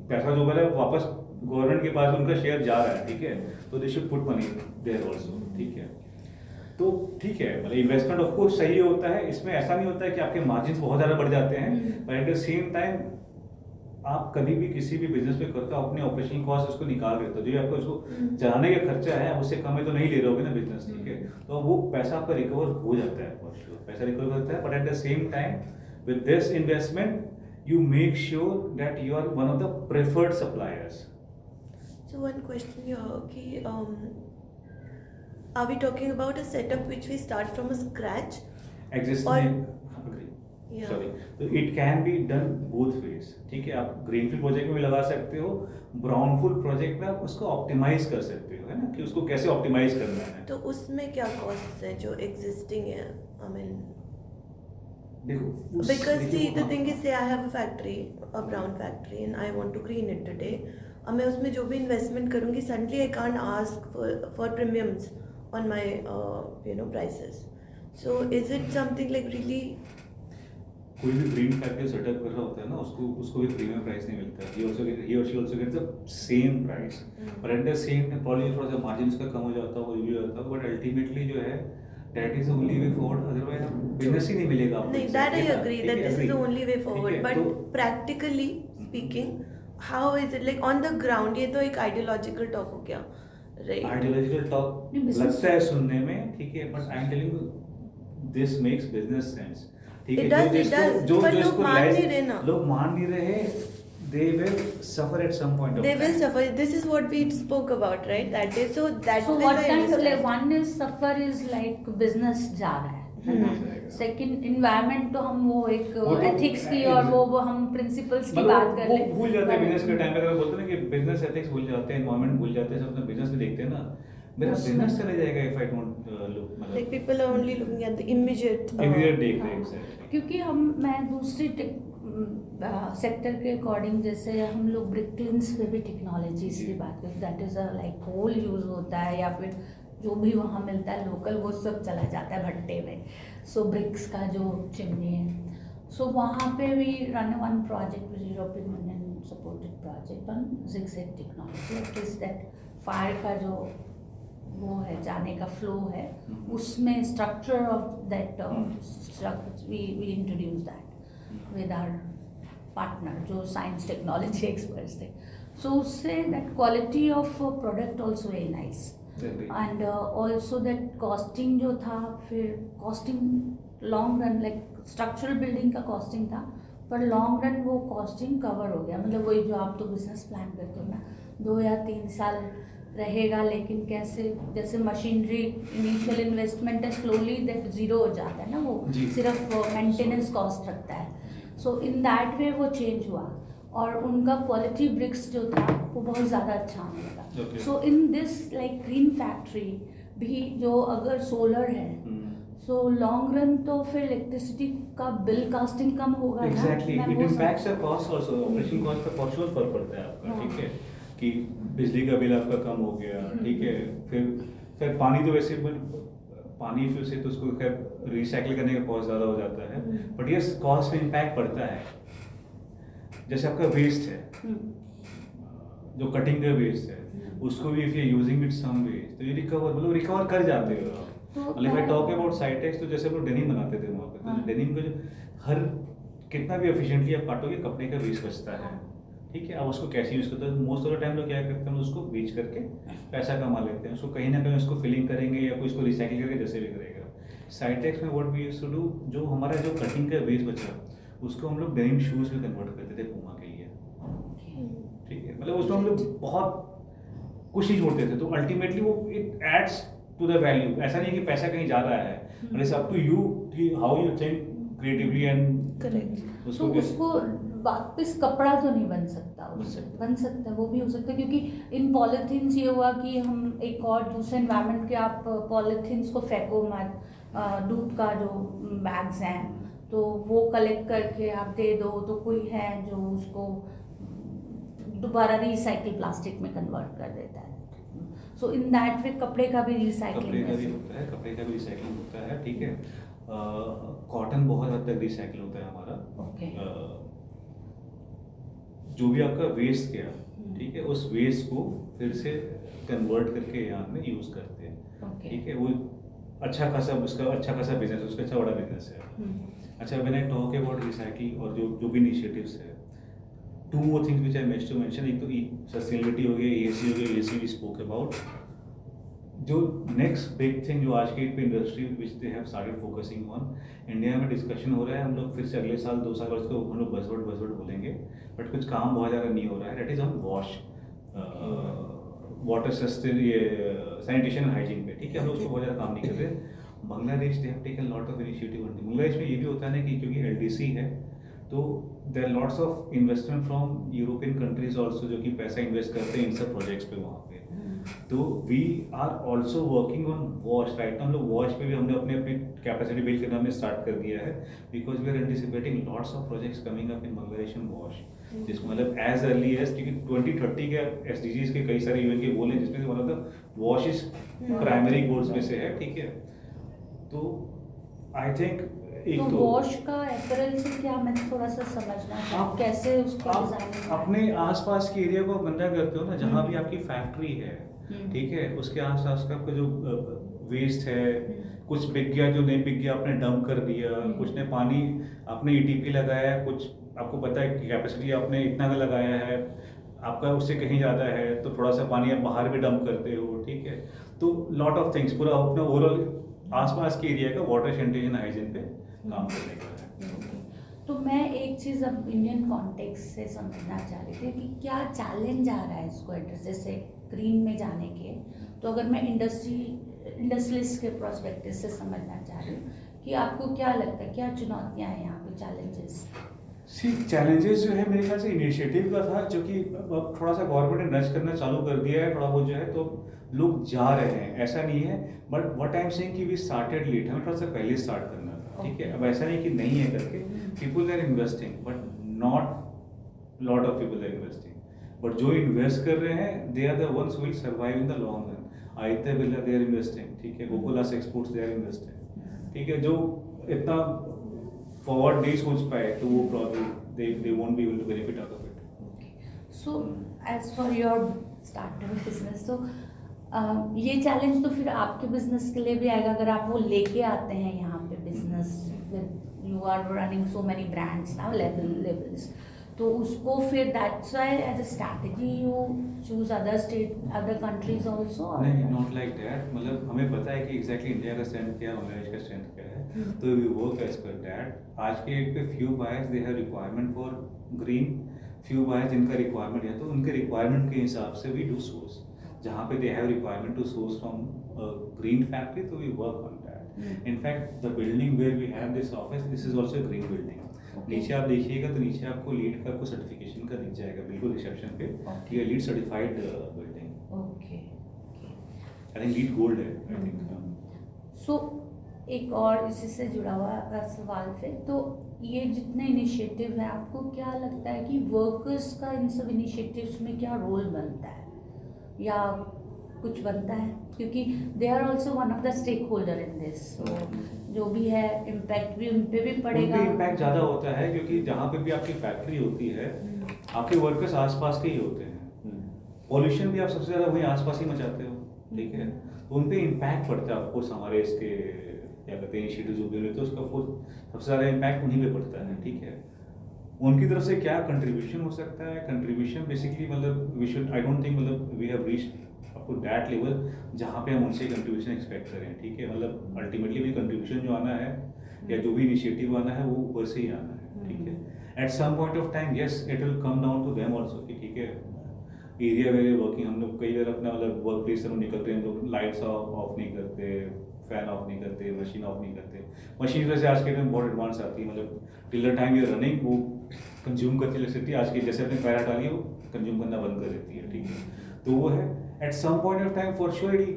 पैसा जो है वापस गवर्नमेंट के पास उनका शेयर जा रहा है, ठीक है, तो they should put money there also, ठीक है, तो ठीक है, मतलब इन्वेस्टमेंट ऑफ कोर्स सही होता है, इसमें ऐसा नहीं होता है कि आपके मार्जिन बहुत ज़्यादा बढ़ जाते हैं, but at the same time आप कभी भी किसी भी बिजनेस में करते हो अपने ऑपरेशन कॉस्ट उसको निकाल रहे हो, जो आपको उसको चलाने का खर्चा है उससे कम है तो नहीं ले रहे होगे ना बिजनेस, ठीक है, तो वो पैसा आपका रिकवर हो जाता है, पैसा रिकवर होता है, but at the same time with this investment you make sure that you are one of the preferred suppliers. So one question here, ki, are we talking about a setup which we start from a scratch? Existing, Yeah. sorry, so it can be done both ways, ठीक है, आप greenfield project में भी लगा सकते हो, brownfield project में आप उसको ऑप्टिमाइज कर सकते हो, है ना, कि उसको कैसे ऑप्टिमाइज करना है। तो उसमें क्या कॉस्ट है जो एग्जिस्टिंग है, I mean because see the thing is say I have a factory, a brown factory, and I want to green it today, अब मैं उसमें जो भी इन्वेस्टमेंट करूँगी suddenly I can't ask for premiums on my prices, so is it something like really कोई भी green factory setup कर रहा होता है ना, उसको भी प्रीमियम प्राइस नहीं मिलता, he or she also gets the same price, but at the same time probably थोड़ा सा मार्जिन उसका कम हो जाता है, वो भी होता है, but ultimately जो है that is the only way forward, otherwise business ही नहीं मिलेगा आपको। नहीं, that I agree that this is the only way forward, but practically speaking how is it like on the ground, ये तो एक ideological talk हो गया, right? Ideological talk लगता है सुनने में, ठीक है, but I'm telling you this makes business sense, ठीक है, जो लोग मान नहीं रहे ना, लोग मान नहीं रहे, they will suffer at some point of they time. will suffer, this is what we spoke about, right, that day, so that so is what I kind of understand. like one is suffer is like business जा रहा है ना, second environment तो हम वो एक ethics की और वो हम प्रिंसिपल्स की बात कर रहे हैं, भूल जाते हैं बिजनेस के टाइम पे, अगर बोलते हैं ना कि बिजनेस एथिक्स भूल जाते हैं, एनवायरनमेंट भूल जाते हैं, सब अपना बिजनेस में देखते हैं ना, मेरा उसमें- बिजनेस चले जाएगा if I don't look Like मतलब people are only looking at the immediate. Immediate देख रहे हाँ। एग्जैक्टली क्योंकि मैं दूसरी सेक्टर के अकॉर्डिंग, जैसे हम लोग ब्रिकलिन्स पे भी टेक्नोलॉजीज की बात करें, that is a like whole use होता है, या फिर जो भी वहाँ मिलता है लोकल वो सब चला जाता है भट्टे में। सो ब्रिक्स का जो चिमनी है, सो वहाँ पे भी run one project with European Union supported project on zigzag technology, it is that fire का जो वो है जाने का फ्लो है, उसमें structure of that we introduce that with our partner जो साइंस टेक्नोलॉजी एक्सपर्ट्स थे। सो उससे that quality of product also very nice, and also that costing जो था, फिर costing long run like structural building का costing था, पर long run वो कॉस्टिंग कवर हो गया। मतलब वही जो आप तो बिजनेस प्लान करते हो ना, 2 या 3 साल रहेगा, लेकिन कैसे जैसे मशीनरी इनिशियल इन्वेस्टमेंट है, स्लोली दैट ज़ीरो हो जाता है ना, वो जी। सिर्फ मेंटेनेंस कॉस्ट रखता है। सो इन दैट वे वो चेंज हुआ, और उनका क्वालिटी ब्रिक्स जो था वो बहुत ज़्यादा अच्छा होने लगा। Okay. So in this like green factory भी जो अगर सोलर है, सो लॉन्ग रन तो फिर इलेक्ट्रिसिटी का बिल कास्टिंग कम होगा एग्जैक्टली ना, इट वो सब- impacts the cost also, operation cost पे फॉर श्योर फर्क पड़ता है आपका, हाँ। ठीक है, कि बिजली का बिल आपका कम हो गया, ठीक है, फिर पानी तो वैसे पानी फिर से तो उसको खैर रिसाइकिल करने का कॉस्ट ज़्यादा हो जाता है, बट ये कॉस्ट पे इम्पैक्ट पड़ता है। जैसे आपका वेस्ट है, जो कटिंग का वेस्ट है, उसको भी if you using with some waste तो ये रिकवर कर जाते हो आप। तो मतलब if I talk about Cytex, तो जैसे हम लोग डेनिम बनाते थे वहाँ पे, तो हाँ। डेनिम का जो हर कितना भी एफिशिएंटली आप काटोगे कपड़े का वेस्ट बचता है, हाँ। ठीक है। अब उसको कैसे यूज़ करते हैं, मोस्ट ऑफ द टाइम लोग क्या करते हैं, उसको बेच करके पैसा कमा लेते हैं, उसको कहीं ना कहीं उसको फिलिंग करेंगे या कोई इसको रिसाइकिल करके जैसे भी करेगा। Cytex में what we used to do, जो हमारा जो कटिंग का वेस्ट बचा उसको हम लोग डेनिम शूज़ में कन्वर्ट करते थे पूमा के लिए, ठीक है। मतलब उसमें हम लोग बहुत कुछ नहीं छोड़ते थे, तो अल्टीमेटली वो it adds to the value. ऐसा नहीं है कि पैसा कहीं जा रहा है, but it's up to you कि how you think creatively and Correct. तो उसको उसको वापस कपड़ा तो नहीं बन सकता, बन उससे सकता। बन सकता है, वो भी हो सकता है, क्योंकि इन पॉलीथीन्स ये हुआ कि हम एक और दूसरे एनवायरनमेंट के आप पॉलीथीन्स को फेंको मत, दूध का जो बैग्स हैं तो वो कलेक्ट करके आप दे दो, तो कोई है जो उसको दोबारा रिसाइकिल प्लास्टिक में कन्वर्ट कर देता है। सो इन दैट वे कपड़े का भी कपड़े का भी रिसाइकलिंग होता है, कपड़े का भी रिसाइकलिंग होता है, ठीक है। कॉटन बहुत हद तक रिसाइकिल होता है हमारा। ओके। जो भी आपका वेस्ट गया, ठीक है, उस वेस्ट को फिर से कन्वर्ट करके यहाँ में यूज़ करते हैं, ओके। ठीक है। वो अच्छा खासा उसका अच्छा खासा बिजनेस है, उसका अच्छा बड़ा बिजनेस है। अच्छा, when I talk about recycle और जो भी इनिशिएटिव्स है, 2 more things which I missed to mention, एक तो सस्टेनेबिलिटी हो गया, ESG हो गया, ESG we spoke about। जो नेक्स्ट बिग थिंग जो आज की industry which they have started focusing on, India में डिस्कशन हो रहा है, हम लोग फिर से अगले साल 2 साल बाद उसको हम लोग बजवर्ड बोलेंगे, बट कुछ काम बहुत ज़्यादा नहीं हो रहा है। That is on wash, water sustain, ये सैनिटेशन हाइजीन पे, ठीक है। हम लोग उसको बहुत ज़्यादा काम नहीं कर रहे। Bangladesh they have taken lot of initiative. Bangladesh में ये भी होता है ना कि क्योंकि LDC है, तो there lots of investment from European countries also, जो कि पैसा इन्वेस्ट करते हैं इन सब प्रोजेक्ट्स पे वहाँ पे। तो we are also working on wash right. हम लोग वॉश पे भी हमने अपनी कैपेसिटी बिल्ड करना हमने स्टार्ट कर दिया है, because we are anticipating lots of projects coming up in Bangladesh and wash, जिसको मतलब एज अर्ली एज, क्योंकि 2030 के SDGs के कई सारे यूएन के गोल हैं, जिसमें मतलब वॉश इज प्राइमरी गोल्स में से है, ठीक है। तो आई थिंक एक तो तो वॉश का अपैरल से क्या, मैं थोड़ा सा समझना आप- चाहूँ कैसे उसको आप डिजाइन अपने आसपास के एरिया को गंदा करते हो ना, जहाँ भी आपकी फैक्ट्री है, हम्म। ठीक है, उसके आसपास का आपका जो वेस्ट है, कुछ बिक गया, जो नहीं बिक गया आपने डंप कर दिया, कुछ ने पानी आपने ETP लगाया, कुछ आपको पता है कि कैपेसिटी आपने इतना का लगाया है, आपका उससे कहीं ज़्यादा है, तो थोड़ा सा पानी आप बाहर भी डंप करते हो, ठीक है। तो लॉट ऑफ थिंग्स, पूरा अपना ओवरऑल आसपास के एरिया का वाटर सैनिटेशन हाइजीन पे काम करने का है। तो मैं एक चीज़ अब इंडियन कॉन्टेक्स्ट से समझना चाह रही थी कि क्या चैलेंज आ रहा है इसको एड्रेस, जैसे ग्रीन में जाने के। तो अगर मैं इंडस्ट्रियलिस्ट के प्रोस्पेक्टिव से समझना चाह रही हूँ कि आपको क्या लगता है, क्या चुनौतियाँ हैं यहाँ पे, चैलेंजेस? सी चैलेंजेस जो है मेरे ख्याल से इनिशिएटिव का था, जो कि अब थोड़ा सा गवर्नमेंट ने नच करना चालू कर दिया है थोड़ा बहुत जो है, तो लोग जा रहे हैं, ऐसा नहीं है। But what I am saying कि वी स्टार्टेड लेट, हमें थोड़ा सा पहले स्टार्ट करना था, ठीक है। अब ऐसा नहीं कि नहीं है करके, people are investing but not lot of people are investing, but जो इन्वेस्ट कर रहे हैं they are the ones will survive in the long run. Aditya Birla they are investing, ठीक है। Gokaldas exports they are investing, ठीक है। जो इतना फॉरवर्ड नहीं सोच पाए तो वो problem they won't be able to benefit out of it. So as for your startup business, तो ये चैलेंज तो फिर आपके बिजनेस के लिए भी आएगा अगर आप वो लेके आते हैं यहाँ पे business, you are running so many brands now levels, तो उसको फिर that's why as a strategy you choose other state other countries also. नहीं, नॉट लाइक दैट। मतलब हमें पता है कि एग्जैक्टली इंडिया का स्ट्रेंथ क्या है, बांग्लादेश का स्ट्रेंथ क्या है, तो we work as per that. आज के डेट पे few buyers they have requirement for green, few buyers जिनका रिक्वायरमेंट है, तो उनके रिक्वायरमेंट के हिसाब से वी डू सोर्स। जहाँ पे they have requirement to source from green factory, तो we work on that. In fact the building where we have this office, this is also green building. नीचे आप देखिएगा तो नीचे आपको लीड का आपको सर्टिफिकेशन का दिख जाएगा बिल्कुल रिसेप्शन पे, ठीक है, lead certified building. Okay, I think lead gold है, आई थिंक। सो एक और इसी से जुड़ा हुआ सवाल थे, तो ये जितने इनिशिएटिव हैं आपको क्या लगता है कि वर्कर्स का इन सब इनिशिएटिव्स में क्या रोल बनता है या कुछ बनता है, क्योंकि they are also one of the stakeholder in this, जो भी है इम्पैक्ट भी उन पे भी पड़ेगा। उन पे इम्पैक्ट ज़्यादा होता है क्योंकि जहाँ पे भी आपकी फैक्ट्री होती है आपके वर्कर्स आसपास के ही होते हैं। पॉल्यूशन भी आप सबसे ज़्यादा वहीं आसपास ही मचाते हो, ठीक है, तो उन पे इम्पैक्ट पड़ता है। ऑफकोर्स हमारे इसके क्या कहते हैं इनिशिएटिव जो भी लेते हैं उसका ऑफकोर्स सबसे ज़्यादा इम्पैक्ट उन्हीं पे पड़ता है, ठीक है। उनकी तरफ से क्या कंट्रीब्यूशन हो सकता है, कंट्रीब्यूशन बेसिकली मतलब we should, I don't think मतलब we have reached up to that level जहाँ पे हम उनसे कंट्रीब्यूशन एक्सपेक्ट करें, ठीक है। मतलब अल्टीमेटली भी कंट्रीब्यूशन जो आना है या जो भी इनिशिएटिव आना है वो ऊपर से ही आना है, ठीक है। At some point of time yes it will come down to them also कि ठीक है एरिया वेरिया वर्किंग, हम लोग कई बार अपना मतलब वर्क प्लेस से हम निकलते हैं, हम लोग लाइट्स ऑफ नहीं करते, फैन ऑफ नहीं करते, मशीन ऑफ नहीं करते। मशीन वैसे आज के टाइम बहुत एडवांस आती है, मतलब till the time you are running वो कंज्यूम करती इलेक्ट्रिसिटी, आज की जैसे अपने पैरा डाली वो कंज्यूम करना बंद कर देती है, ठीक है। तो वो है at some point of time for sure it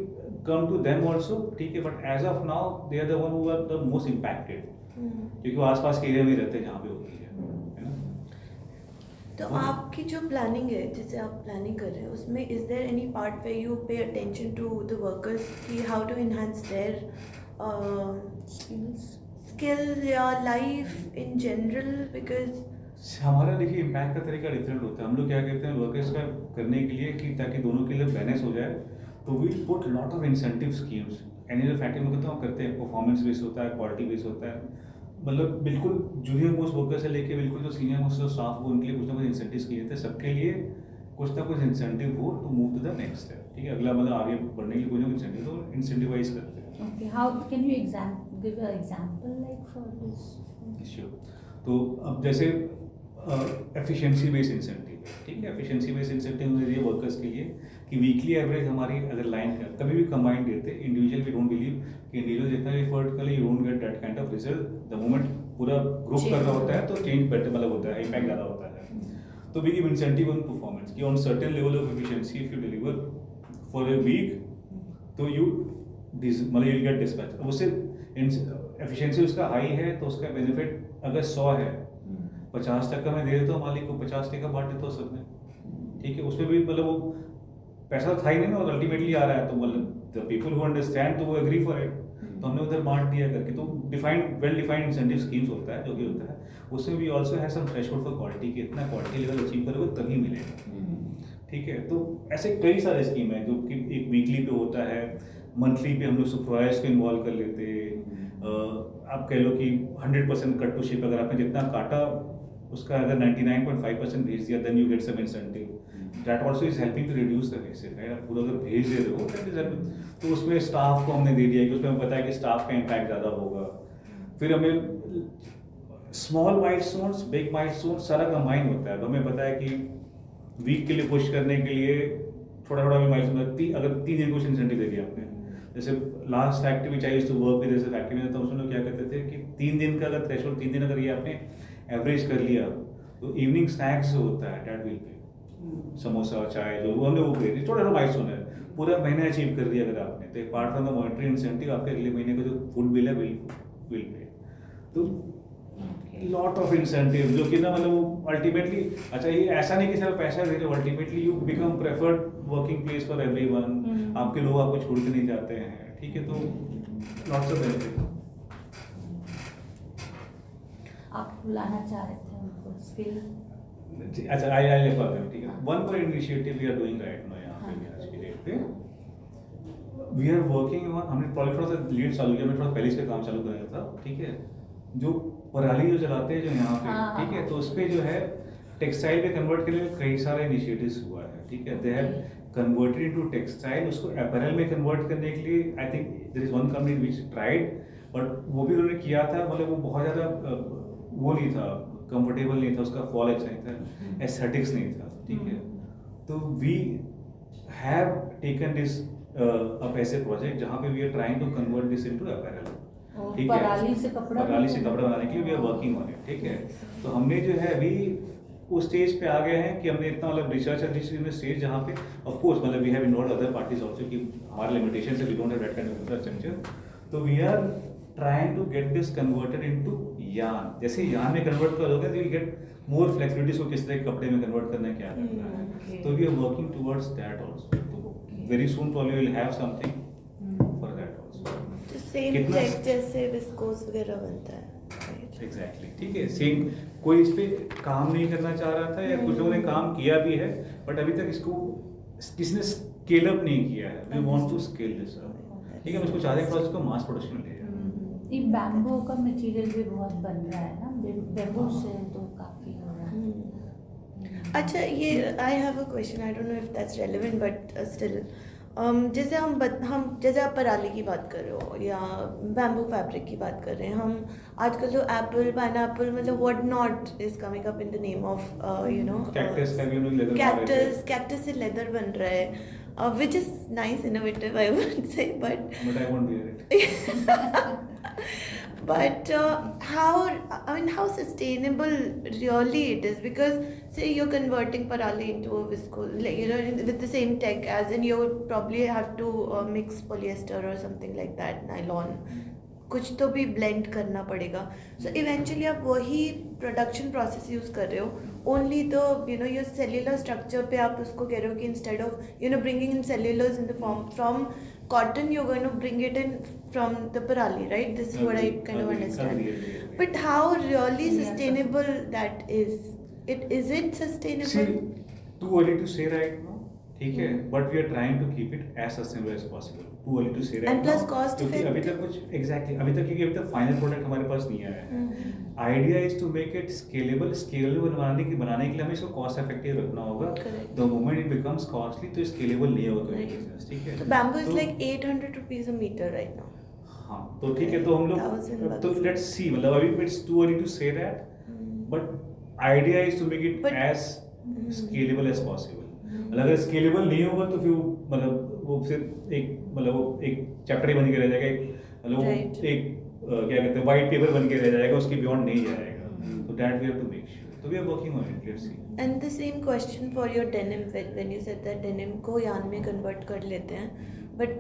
come to them also, ठीक है। But as of now they are the one who are the most impacted, क्योंकि वो आसपास के एरिया में रहते हैं जहाँ पे होती है ना। तो आपकी जो प्लानिंग है, जिसे आप प्लानिंग कर रहे हैं, उसमें is there any part way you pay attention to the workers कि how to enhance their skills या लाइफ इन जनरल? बिकॉज हमारा देखिए इम्पैक्ट का तरीका डिफरेंट होता है। हम लोग क्या कहते हैं वर्कर्स का करने के लिए कि ताकि दोनों के लिए बैलेंस हो जाए, तो we put lot of incentive schemes. Any जो फैक्ट्री में कहते हैं करते हैं, परफॉर्मेंस बेस होता है, क्वालिटी बेस होता है, मतलब बिल्कुल जूनियर मोस्ट वर्कर से लेके बिल्कुल जो सीनियर मोस्ट जो स्टाफ हो उनके लिए कुछ ना कुछ इंसेंटिव किए थे, सबके लिए कुछ ना कुछ इंसेंटिव हो to move to the next step, ठीक है। अगला मतलब आगे बढ़ने के लिए कुछ ना कुछ इंसेंटिव तो इंसेंटिवाइज करते हैं। Okay, how can you give a example like for this? Sure. तो अब जैसे एफिशिएंसी बेस्ड इंसेंटिव, ठीक है। एफिशिएंसी बेस्ड इंसेंटिव दे दिए वर्कर्स के लिए कि वीकली एवरेज हमारी अगर लाइन का कभी भी कंबाइंड देते, इंडिविजुअल वी डोंट बिलीव कि इंडिविजुअल जितना भी एफर्ट करे you don't get that kind of result. The moment पूरा ग्रुप कर रहा होता है तो चेंज बेटर मतलब होता है, इम्पैक्ट ज़्यादा होता है। तो we give incentive on performance कि on certain level of efficiency if you deliver for a week तो यू मतलब यू गेट डिस्पैच। अब उससे एफिशिएंसी उसका हाई है तो उसका बेनिफिट अगर 100 है 50 तक का मैं दे देता हूँ मालिक को, 50 का बांट देता हूँ सब में, ठीक है। उसमें भी मतलब वो पैसा था ही नहीं ना और अल्टीमेटली आ रहा है, तो मतलब द पीपल हु अंडरस्टैंड तो वो एग्री फॉर इट, तो हमने उधर बांट दिया करके। तो defined well defined incentive schemes होता है जो भी होता है, उसमें भी ऑल्सो है सम थ्रेशोल्ड फॉर क्वालिटी कि इतना क्वालिटी लेवल अचीव करोगे तभी मिलेगा, ठीक है। तो ऐसे कई सारे स्कीम है जो कि एक वीकली पे होता है, मंथली पे हम लोग सुपरवाइजर्स को इन्वॉल्व कर लेते हैं। आप कह लो कि 100% कट टू शिप, अगर आपने जितना काटा उसका अगर 99.5% भेज दिया then you get some incentive. That also is helping to reduce the wastage, right. आप पूरा अगर भेज दे रहे हो दैट इज हेल्पिंग। तो उसमें स्टाफ को हमने दे दिया कि उसमें हमें पता है कि स्टाफ का इम्पैक्ट ज़्यादा होगा। फिर हमें स्मॉल माइलस्टोन्स बिग माइलस्टोन्स सारा कंबाइन होता है, तो हमें पता है कि वीक के लिए पुश करने के लिए थोड़ा थोड़ा भी माइलस्टोन, अगर 3 दिन कुछ इंसेंटिव दे दिया आपने, जैसे last factory which I used to work with, जैसे फैक्ट्री में तो उसमें लोग क्या करते थे कि 3 दिन का अगर थ्रेशोल्ड 3 दिन अगर ये आपने एवरेज कर लिया, तो इवनिंग स्नैक्स जो होता है डेट विल पे, समोसा चाय जो वो हमने वो पे छोटा छोटा माइलस्टोन है, पूरा महीना अचीव कर दिया अगर आपने, तो apart from the monetary incentive आपके अगले महीने का जो फूड बिल है विल पे। तो लॉट ऑफ इंसेंटिव जो कि ना मतलब वो अल्टीमेटली, अच्छा ये ऐसा नहीं कि सिर्फ पैसा दे रहे हो, ultimately you become preferred working place for everyone, आपके लोग आपको छोड़ के नहीं जाते हैं, ठीक है, तो लॉट्स ऑफ बेनिफिट। आप बुलाना चाह रहे थे उनको स्किल, अच्छा आई लिखवा दें, ठीक है। One more initiative we are doing right now यहाँ पे आज की डेट पे, वी आर वर्किंग ऑन, हमने प्रोजेक्ट थोड़ा सा लेट चालू किया, हमने थोड़ा पहले इस पे काम चालू कराया था, ठीक है, जो पराली जो जलाते हैं जो यहाँ पे, ठीक है, तो उस पे जो है टेक्सटाइल पे कन्वर्ट करने में कई सारे इनिशिएटिव्स हुआ है, ठीक है, they have converted into textile, उसको अपैरल में कन्वर्ट करने के लिए I think there is one company which tried, but वो भी उन्होंने किया था, मतलब वो बहुत ज़्यादा वो नहीं था, कंफर्टेबल नहीं था, उसका फॉल अच्छा नहीं था, एस्थेटिक्स नहीं था, ठीक है, तो we have taken this up as a project जहाँ पे we are trying to convert this into apparel, ठीक है, पराली से कपड़ा बनाने के लिए we are working on it, ठीक है, तो हमने जो है अभी उस स्टेज पे आ गए हैं कि हमने इतना मतलब रिसर्च एंड स्टेज जहाँ पे ऑफ कोर्स मतलब we have involved other parties also कि हमारे लिमिटेशन से we don't have that kind of infrastructure, तो we are trying to get this converted into yarn, जैसे यार्न में कन्वर्ट करोगे तो यू गेट मोर फ्लेक्सिबिलिटी, उसको किस तरह के कपड़े में कन्वर्ट करना है, क्या करना है, तो we are working towards that also, तो very soon probably will have something for that also, तो सेम टेक जैसे विस्कोस वगैरह बनता है, एग्जैक्टली, ठीक है, सेम, कोई इस पे काम नहीं करना चाह रहा था या कुछ लोगों ने काम किया भी है, बट अभी तक इसको किसी ने स्केल अप नहीं किया है, we want to scale this up, ठीक है, हम इसको चाहते हैं प्रोसेस को मास प्रोडक्शन ले जाए। ये बैम्बू का मटेरियल भी बहुत बन रहा है ना, बैम्बू से तो काफी हो रहा है। अच्छा, ये I have a question, I don't know if that's relevant but still, जैसे हम जैसे आप पराली की बात कर रहे हो या बैम्बू फैब्रिक की बात कर रहे हैं, हम आजकल जो एप्पल पाइनएप्पल मतलब what not is coming up in the name of you no cactus से लेदर बन रहा है, which is nice, innovative, I would say, but I won't wear it. But how sustainable really it is, because say you're converting parali into a viscose, like, you know, with the same tech, as in you would probably have to mix polyester or something like that, nylon, कुछ तो भी blend करना पड़ेगा, so eventually आप वही production process use कर रहे हो, only the you know your cellular structure पे आप उसको कह रहे हो कि instead of you know bringing in cellulars in the form from cotton, you're going to bring it in from the parali, right? This is what I kind of understand. But how really sustainable that is? Is it sustainable? See, too early to say right now, ठीक है, but we are trying to keep it as sustainable as possible. Too early to say right now. And plus cost effective. अभी तक कुछ exactly अभी तक क्योंकि अभी तक फाइनल प्रोडक्ट हमारे पास नहीं आया है. Idea is to make it scalable. Scalable बनाने के लिए हमें इसको cost effective रखना होगा. The moment it becomes costly, तो scalable नहीं होगा कोई business, ठीक है? So bamboo is like 800 rupees a meter right now. हाँ, तो ठीक है, तो हम लोग तो let's see, मतलब अभी it's too early to say that, but idea is to make it as scalable as possible. अगर स्केलेबल नहीं होगा तो फिर मतलब वो सिर्फ एक चैप्टर ही बन के रह जाएगा, मतलब एक क्या कहते हैं वाइट पेपर बन के रह जाएगा, उसके बियॉन्ड नहीं जाएगा, तो that we have to make sure, तो we are working on it, let's see. And the same question for your denim, when you said that denim को यार्न में कन्वर्ट कर लेते हैं, but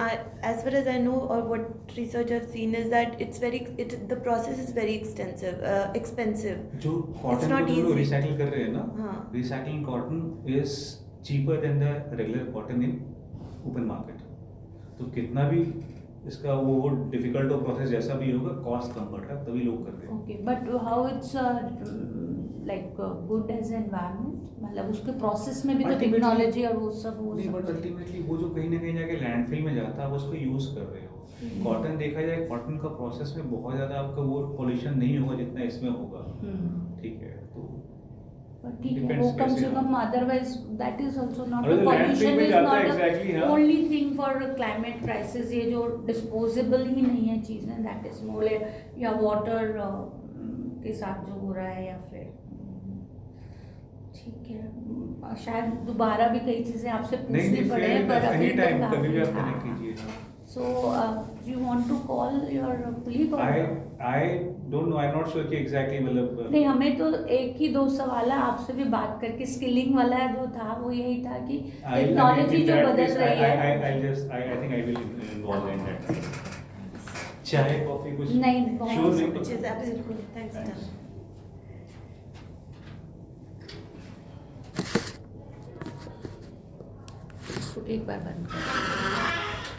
as far as I know or what research I've seen is that the process is very expensive. जो cotton को जो recycle कर रहे हैं ना, recycling cotton is cheaper than the regular cotton in open market, तो कितना भी इसका वो डिफिकल्ट हो प्रोसेस जैसा भी होगा, कॉस्ट कम पड़ रहा है तभी लोग करते हैं। Okay, but how it's like good as environment, मतलब उसके प्रोसेस में भी तो टेक्नोलॉजी और वो सब नहीं, बट अल्टीमेटली वो जो कहीं ना कहीं जाके लैंडफिल में जाता है आप उसको यूज कर रहे हो। कॉटन देखा जाए, कॉटन का प्रोसेस में बहुत ज्यादा आपका वो पॉल्यूशन नहीं होगा जितना इसमें होगा, ठीक है, तो ठीक है, वो कम से कम otherwise that is also not अगर pollution is exactly, not only thing for climate crisis, ये जो डिस्पोजेबल ही नहीं है चीज़ें, दैट इज मोर या वाटर के साथ जो हो रहा है, या फिर ठीक है, शायद दोबारा भी कई चीज़ें आपसे पूछनी पड़े, पर अभी टाइम कभी भी आप कनेक्ट कीजिए। So, you want to call your colleague or? I don't know, I'm not sure कि exactly मतलब नहीं, हमें तो एक ही दो सवाल है आपसे भी बात करके, स्किलिंग वाला जो था वो यही था कि टेक्नोलॉजी जो बदल रही है। I think I will involve in that. चाय कॉफी कुछ नहीं, Sure नहीं Which तो is absolutely thanks. Thanks. एक बार बंद कर।